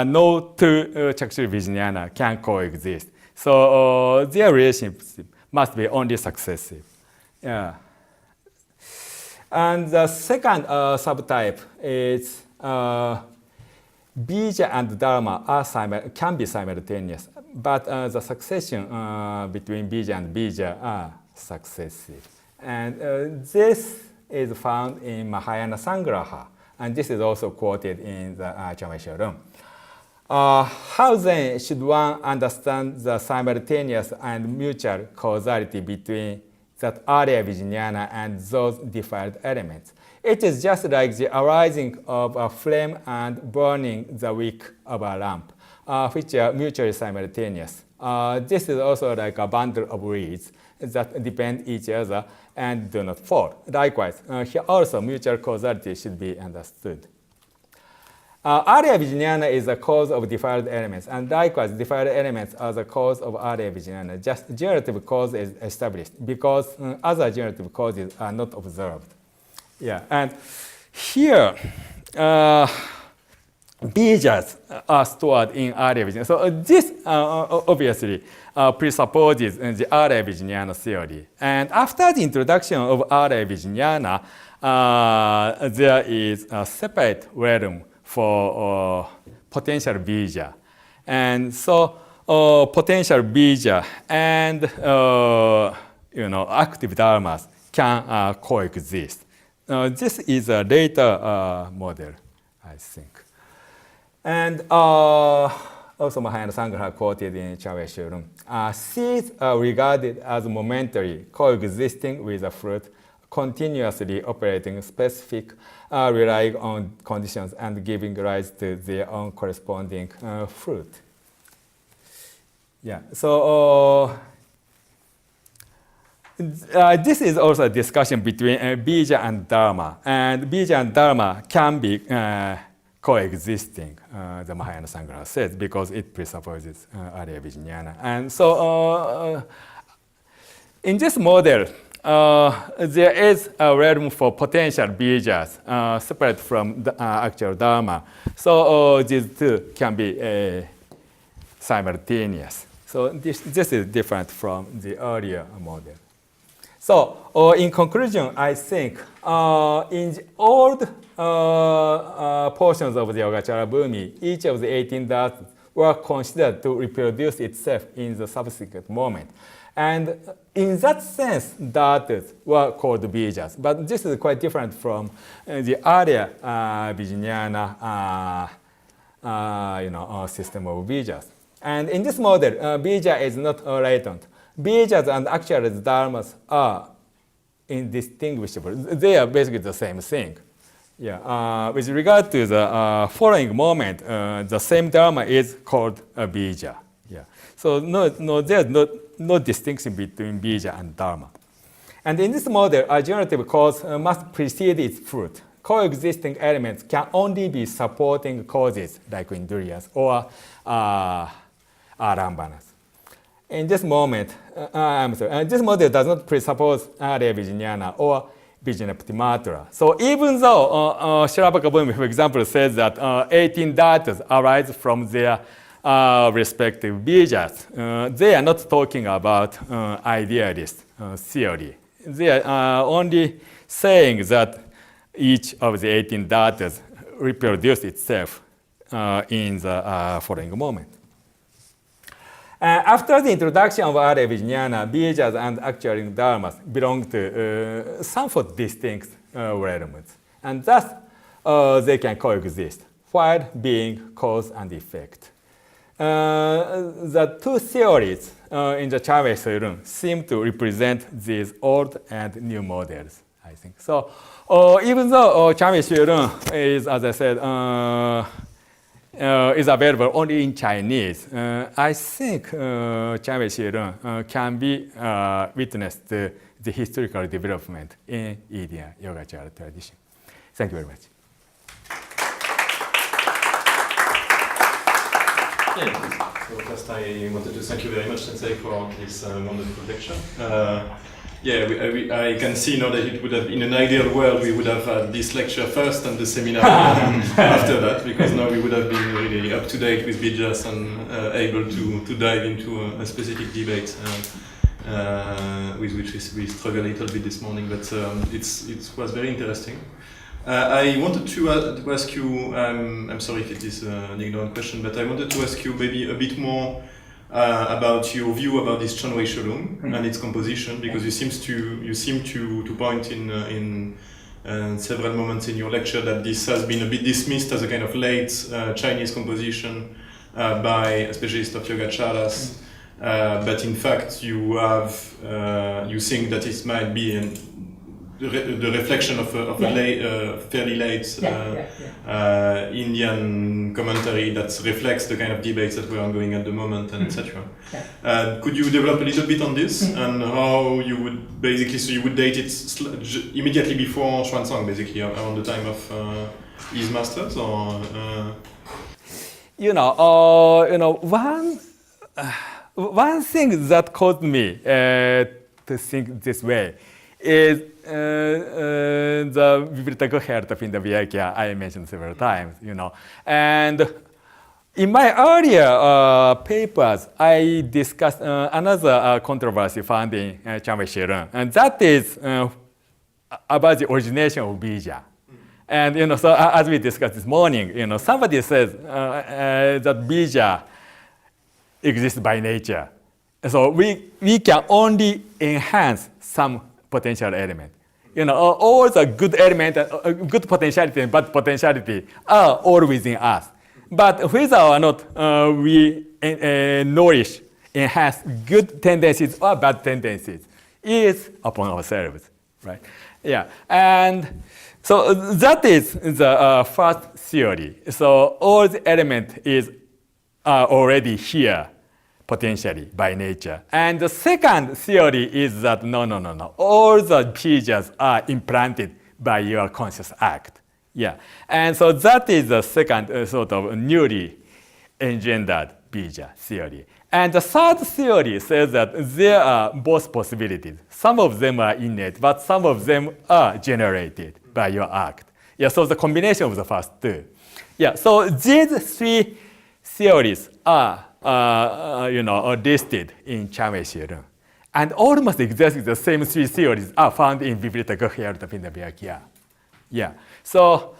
no two chakshur vijnana can coexist. So their relationship must be only successive. Yeah. And the second subtype is bija and dharma can be simultaneous. But the succession between bija and bija are successive. And this is found in Mahayana Sangraha. And this is also quoted in the Chanwe Shirun. How then should one understand the simultaneous and mutual causality between that area Virginiana and those defiled elements? It is just like the arising of a flame and burning the wick of a lamp, which are mutually simultaneous. This is also like a bundle of reeds that depend each other and do not fall. Likewise, here also mutual causality should be understood. Area Virginiana is the cause of defiled elements, and likewise, defiled elements are the cause of area Virginiana. Just generative cause is established because other generative causes are not observed. Yeah, and here, betas are stored in area Virginiana. So this obviously presupposes the area Virginiana theory. And after the introduction of area Virginiana, there is a separate realm for potential bija. And so potential bija and active dharmas can coexist. This is a later model, I think. And also Mahayana Sangha quoted in Chave Shurun. Seeds are regarded as momentary, coexisting with a fruit, continuously operating specific, relying on conditions and giving rise to their own corresponding fruit. Yeah, so this is also a discussion between bija and dharma. And bija and dharma can be coexisting, the Mahayana Sangha says, because it presupposes area Virginiana. And so in this model, there is a realm for potential bijas separate from the actual dharma. So these two can be simultaneous. So this is different from the earlier model. So in conclusion, I think in the old portions of the Yogacara Bhumi, each of the 18 dhatus were considered to reproduce itself in the subsequent moment. And in that sense, dhatus were called bijas. But this is quite different from the earlier Vijnana system of bijas. And in this model, bija is not latent. Bijas and actual dharmas are indistinguishable. They are basically the same thing. Yeah. With regard to the following moment, the same dharma is called a bija. Yeah. So there's no distinction between bija and dharma. And in this model, a generative cause must precede its fruit. Coexisting elements can only be supporting causes like induriyas or arambanas. In this moment, this model does not presuppose area Vijnana or Vijnaptimatra. So even though Shilabhaka Bhumi, for example, says that 18 dhatus arise from their respective bijas, they are not talking about idealist theory. They are only saying that each of the 18 dhatus reproduce itself in the following moment. After the introduction of area Vijnana, bijas and actual dharmas belong to somewhat distinct realms, and thus they can coexist while being cause and effect. The two theories in the Chave Shurun seem to represent these old and new models, I think. So even though Chave Shurun is, as I said, is available only in Chinese, I think Chave Shurun can be witnessed to the historical development in Indian Yogacara tradition. Thank you very much. Yeah, so first I wanted to thank you very much, Sensei, for this wonderful lecture. I can see now that it would have, in an ideal world, we would have had this lecture first and the seminar after that, because now we would have been really up to date with bijas and able to dive into a specific debate with which we struggled a little bit this morning, but it was very interesting. I wanted to ask you, I'm sorry if it is an ignorant question, but I wanted to ask you maybe a bit more about your view about this Chanwei Sholung and its composition, because you seem to point in several moments in your lecture that this has been a bit dismissed as a kind of late Chinese composition by a specialist of Yogacaras, but in fact you think that it might be the reflection of a fairly late Indian commentary that reflects the kind of debates that were ongoing at the moment, and etc. Could you develop a little bit on this and how you would basically, so you would date it immediately before Xuanzang, basically around the time of his masters, or? One thing that caused me to think this way is the Bibliotheca Pindaviakia I mentioned several times, And in my earlier papers, I discussed another controversy found in Chanwei Shirun, and that is about the origination of Bija. And so as we discussed this morning, somebody says that Bija exists by nature. So we can only enhance some potential element. All the good element, good potentiality and bad potentiality are all within us. But whether or not we nourish, enhance good tendencies or bad tendencies is upon ourselves, right? Yeah, and so that is the first theory. So all the element is already here potentially by nature. And the second theory is that no. All the Bijas are implanted by your conscious act. Yeah. And so that is the second sort of newly engendered Bija theory. And the third theory says that there are both possibilities. Some of them are innate, but some of them are generated by your act. Yeah, so the combination of the first two. Yeah, so these three theories are listed in Chanwei Shirun. And almost exactly the same three theories are found in Bibliotheca Hierarta Pindaviakia. Yeah. So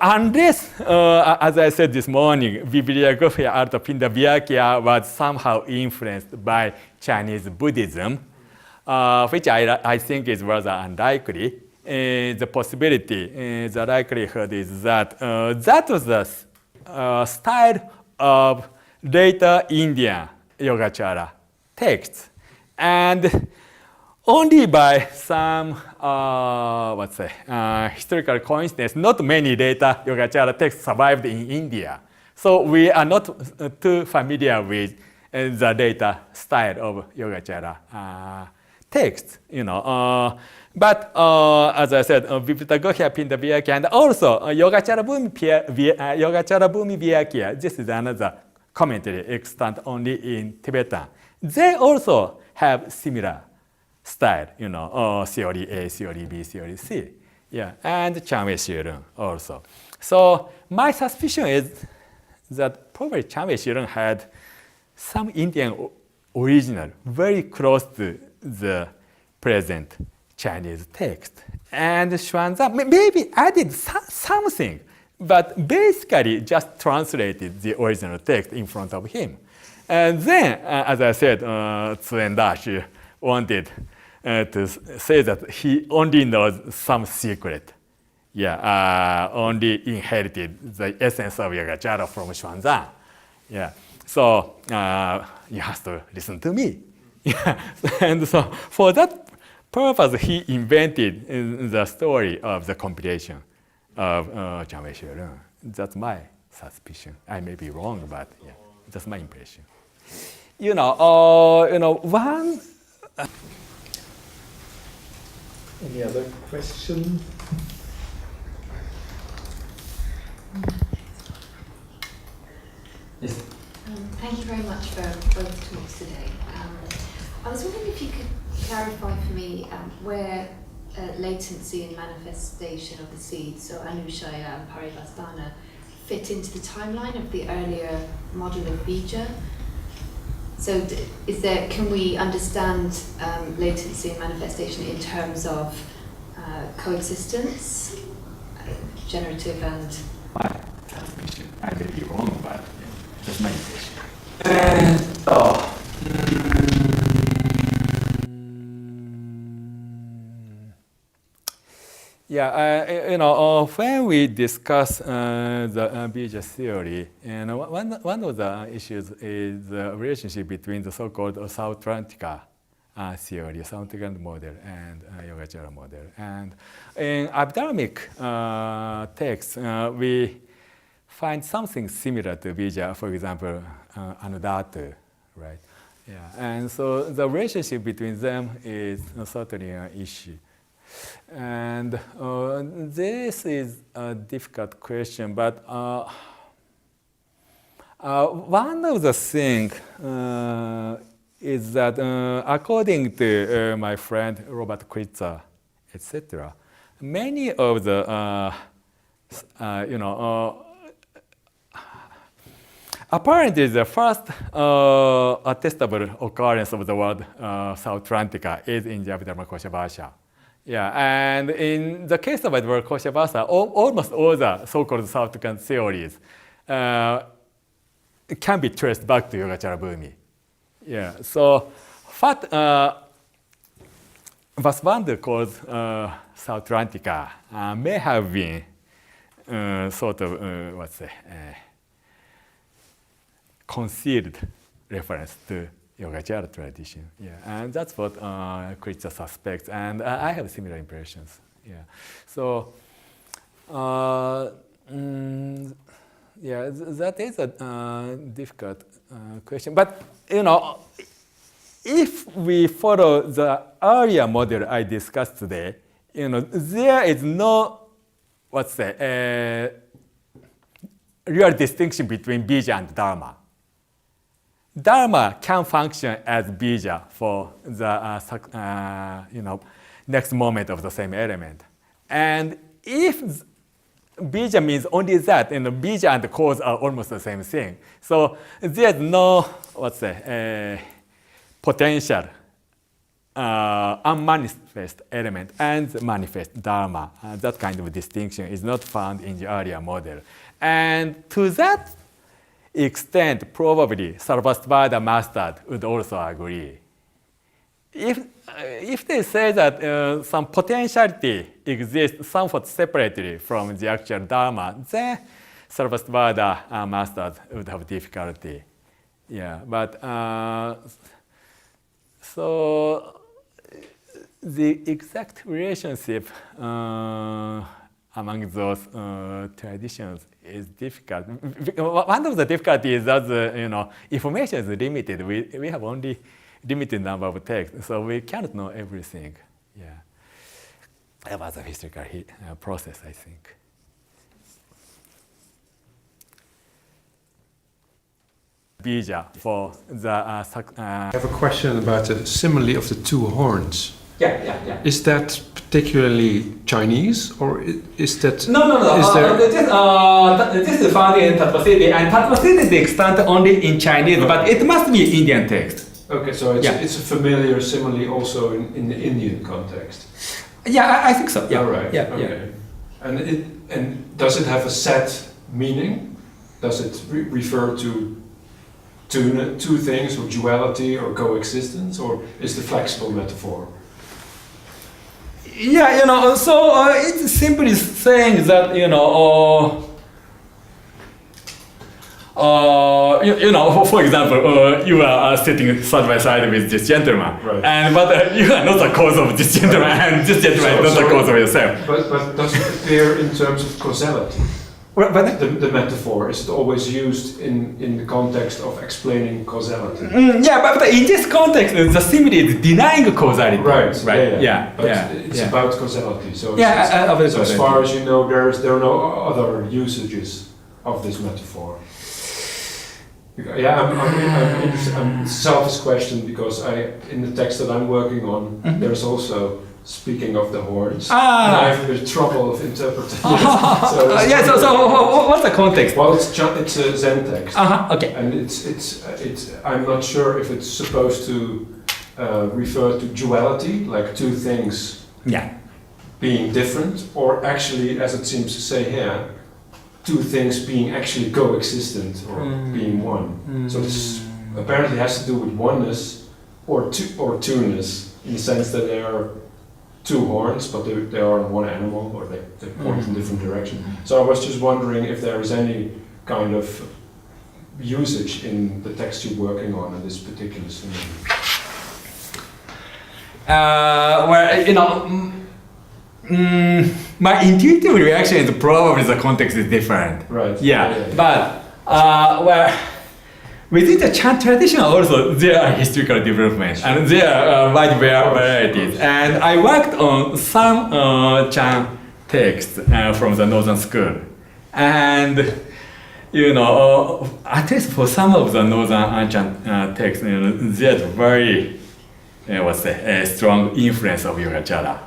unless, as I said this morning, Bibliotheca Hierarta Pindaviakia was somehow influenced by Chinese Buddhism, which I think is rather unlikely, the possibility, the likelihood is that that was the style of later Indian Yogacara texts, and only by some historical coincidence, not many later Yogacara texts survived in India. So we are not too familiar with the later style of Yogacara texts, But as I said, Bibliotheca Pindaviakia and also Yogacara Bhumi Viakia, this is another commentary extant only in Tibetan. They also have similar style, theory A, theory B, theory C. Yeah, and Chanwei Shirun also. So my suspicion is that probably Chanwei Shirun had some Indian original, very close to the present Chinese text. And Xuanzang maybe added something, but basically just translated the original text in front of him. And then, as I said, Cuen Dashi wanted to say that he only knows some secret. Yeah, only inherited the essence of Yogacara from Xuanzang. Yeah, so you have to listen to me. Yeah, and so for that purpose, he invented the story of the compilation of Chanwei Shirun. That's my suspicion. I may be wrong, but yeah, that's my impression. One. Any other question? Yes. Thank you very much for both talks today. I was wondering if you could clarify for me where latency and manifestation of the seeds, so Anushaya and Parivastana, fit into the timeline of the earlier model of Bija. So can we understand latency and manifestation in terms of coexistence, generative and... My transmission, I may be wrong, but yeah, that's my impression. Yeah, when we discuss the Bija theory, and one of the issues is the relationship between the so-called Sautrantika theory, Sautrantika model, and Yogacara model. And in Abdharmic texts, we find something similar to Bija, for example, Anudata, right? Yeah, and so the relationship between them is certainly an issue. And this is a difficult question, but one of the things is that according to my friend Robert Kritzer, etc., many of the, apparently the first attestable occurrence of the word Sautrantika is in the Abhidharma Koshavasha. Yeah, and in the case of Abhidharma Koshavasha, almost all the so-called Sautrantika theories can be traced back to Yogacara Bhumi. Yeah, so what Vasubandhu calls Sautrantika may have been sort of, concealed reference to Yogacara tradition. Yeah, and that's what Kritzer suspects, and I have similar impressions. Yeah, so that is a difficult question. But if we follow the earlier model I discussed today, there is no real distinction between bija and dharma. Dharma can function as bija for the next moment of the same element. And if bija means only that, bija and cause are almost the same thing. So there's no potential unmanifest element and manifest dharma. That kind of distinction is not found in the earlier model. And to that extent, probably Sarvastivada masters would also agree. If they say that some potentiality exists somewhat separately from the actual dharma, then Sarvastivada masters would have difficulty. Yeah, but so the exact relationship among those traditions is difficult. One of the difficulties is that information is limited. We have only limited number of texts, so we cannot know everything. Yeah, that was a historical process, I think. Bija for the. I have a question about the simile of the two horns. Yeah. Is that particularly Chinese, or is that? No. This is found in Tattvasiddhi, and Tattvasiddhi is extant only in Chinese, but it must be Indian text. Okay, so it's a familiar simile also in the Indian context. Yeah, I think so. Yeah. All right. Yeah. Okay. And does it have a set meaning? Does it refer to two things, or duality, or coexistence, or is the flexible metaphor? Yeah, so it's simply saying that for example, you are sitting side by side with this gentleman, right. But you are not the cause of this gentleman, and this gentleman is not the cause of yourself. But does it appear in terms of causality? But the metaphor, is it always used in the context of explaining causality? But in this context, the simile is denying causality. Right. Yeah. But it's about causality. So, so as far as you know, there are no other usages of this metaphor. Yeah, I'm selfish question because in the text that I'm working on, there's also speaking of the horns. And I have a bit of trouble of interpreting it. So what's the context? Well, it's a Zen text. Okay. And it's I'm not sure if it's supposed to refer to duality, like two things being different, or actually, as it seems to say here, two things being actually coexistent or being one. So this apparently has to do with oneness or two-ness, in the sense that they are two horns, but they are one animal, or they point in different directions. So I was just wondering if there is any kind of usage in the text you're working on in this particular scenario. My intuitive reaction is probably the context is different. Right. Yeah. But within the Chan tradition also there are historical developments and there are wide varieties. And I worked on some Chan texts from the Northern School. And at least for some of the Northern Chan texts, there's very strong influence of Yogacara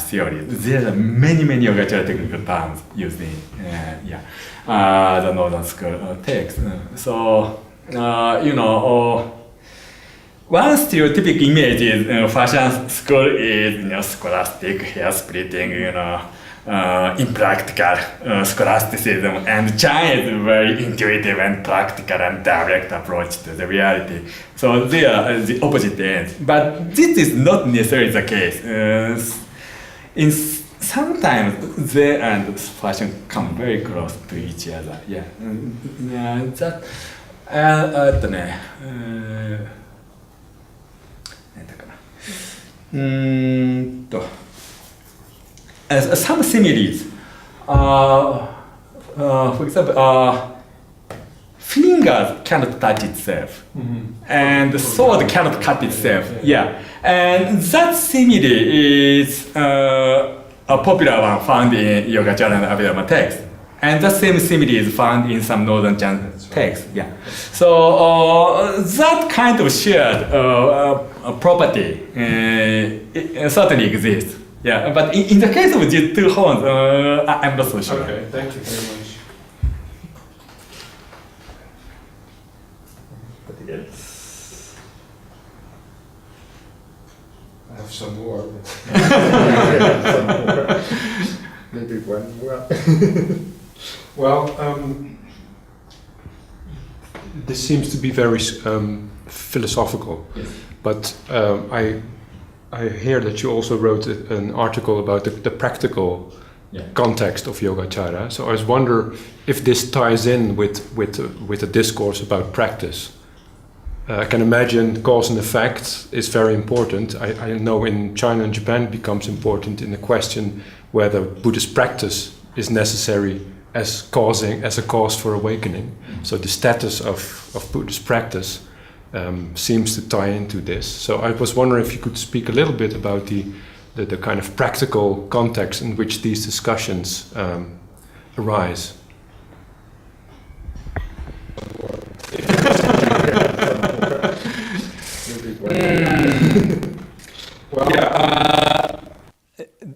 theory. There are many Yogacara technical terms used in the Northern School text. One stereotypic image is fashion school is scholastic, hair splitting, impractical scholasticism, and Chan is very intuitive and practical and direct approach to the reality. So they are the opposite ends. But this is not necessarily the case. Sometimes they and fashion come very close to each other. Yeah. Some similes. For example, fingers cannot touch itself, and the sword cannot cut itself. Yeah, and that simile is a popular one found in Yogacara and Abhidharma text. And the same simile is found in some Northern Chan texts. Yeah. So that kind of shared property certainly exists. Yeah. But in the case of these two horns, I'm not so sure. Okay. Thank you very much. Anybody else? I have some more. Maybe one more. Well, this seems to be very philosophical, Yes. but I hear that you also wrote an article about the practical context of Yogacara. So I wonder if this ties in with a discourse about practice. I can imagine cause and effect is very important. I know in China and Japan it becomes important in the question whether Buddhist practice is necessary as a cause for awakening. So the status of Buddhist practice seems to tie into this. So I was wondering if you could speak a little bit about the kind of practical context in which these discussions arise.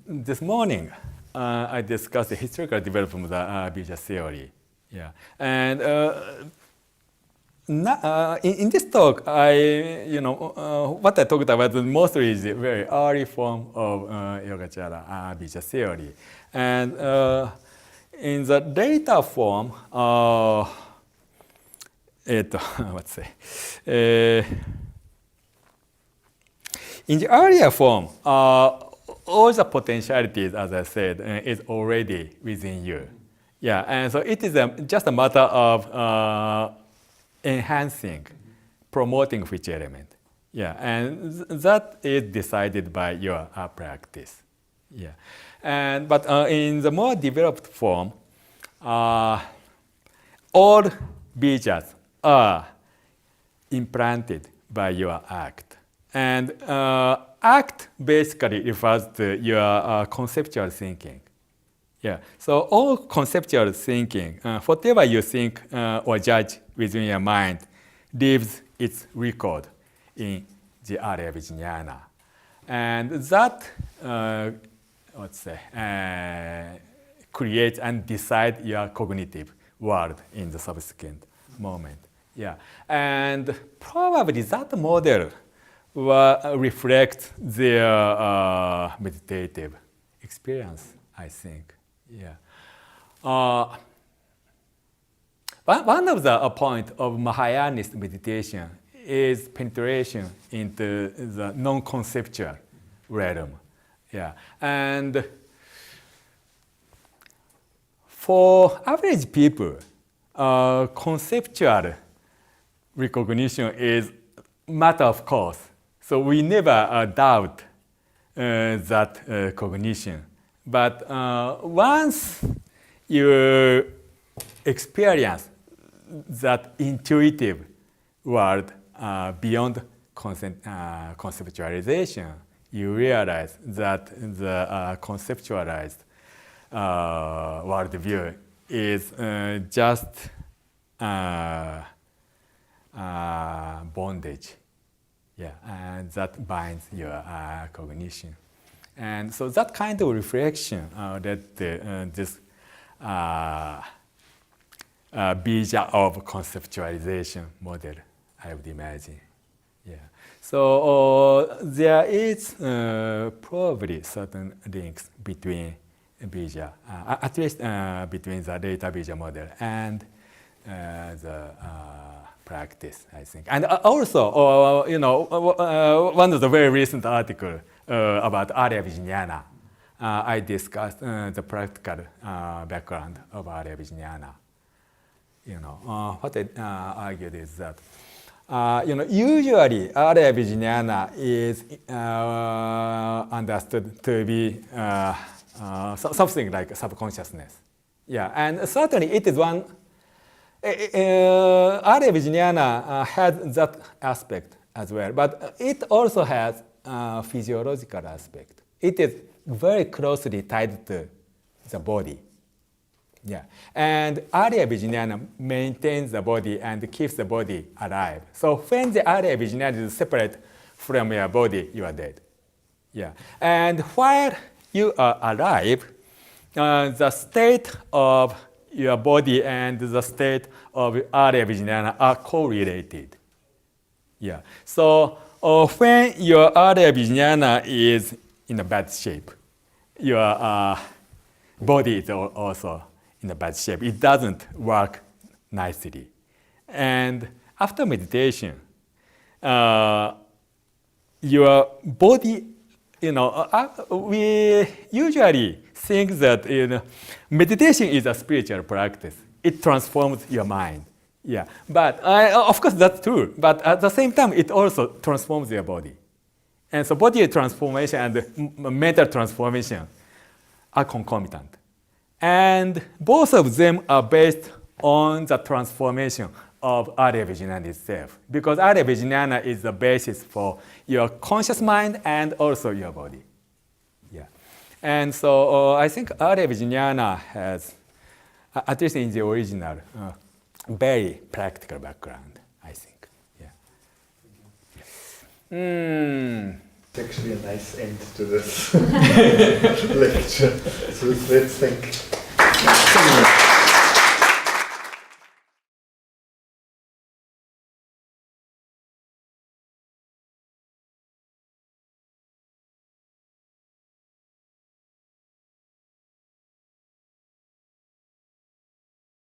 This morning, I discussed the historical development of the Bija theory. Yeah, and in this talk, what I talked about mostly is the very early form of Yogacara Bija theory, and in the later form, in the earlier form, all the potentialities, as I said, is already within you. Yeah, and so it is just a matter of enhancing, promoting which element. Yeah, and that is decided by your practice. Yeah, but in the more developed form, all bijas are implanted by your act. And act basically refers to your conceptual thinking. Yeah. So all conceptual thinking, whatever you think or judge within your mind, leaves its record in the area vijnana, and that creates and decides your cognitive world in the subsequent moment. Yeah. And probably that model reflect their meditative experience, I think. Yeah. One of the point of Mahayanist meditation is penetration into the non-conceptual realm. Yeah, and for average people, conceptual recognition is matter of course. So we never doubt that cognition. But once you experience that intuitive world beyond conceptualization, you realize that the conceptualized worldview is just bondage. Yeah, and that binds your cognition. And so that kind of reflection led to this bija of conceptualization model, I would imagine. Yeah. So there is probably certain links between bija, at least between the data bija model and the practice, I think. And also, one of the very recent articles about Arya Vijnana, I discussed the practical background of Arya Vijnana. What I argued is that, usually Arya Vijnana is understood to be something like subconsciousness. Yeah, and certainly it is one. Arya Vijnana has that aspect as well, but it also has a physiological aspect. It is very closely tied to the body. Yeah, and Arya Vijnana maintains the body and keeps the body alive. So when the Arya Vijnana is separate from your body, you are dead. Yeah, and while you are alive, the state of your body and the state of Arya Vijnana are correlated. Yeah. So when your Arya Vijnana is in a bad shape, your body is also in a bad shape. It doesn't work nicely. And after meditation, your body, we usually think that meditation is a spiritual practice. It transforms your mind. Yeah, but of course that's true. But at the same time, it also transforms your body. And so body transformation and mental transformation are concomitant. And both of them are based on the transformation of Arya Vijnana itself. Because Arya Vijnana is the basis for your conscious mind and also your body. Yeah. And so I think Arya Vijnana has, at least in the original, very practical background, I think. Yeah. It's actually a nice end to this lecture. So let's thank.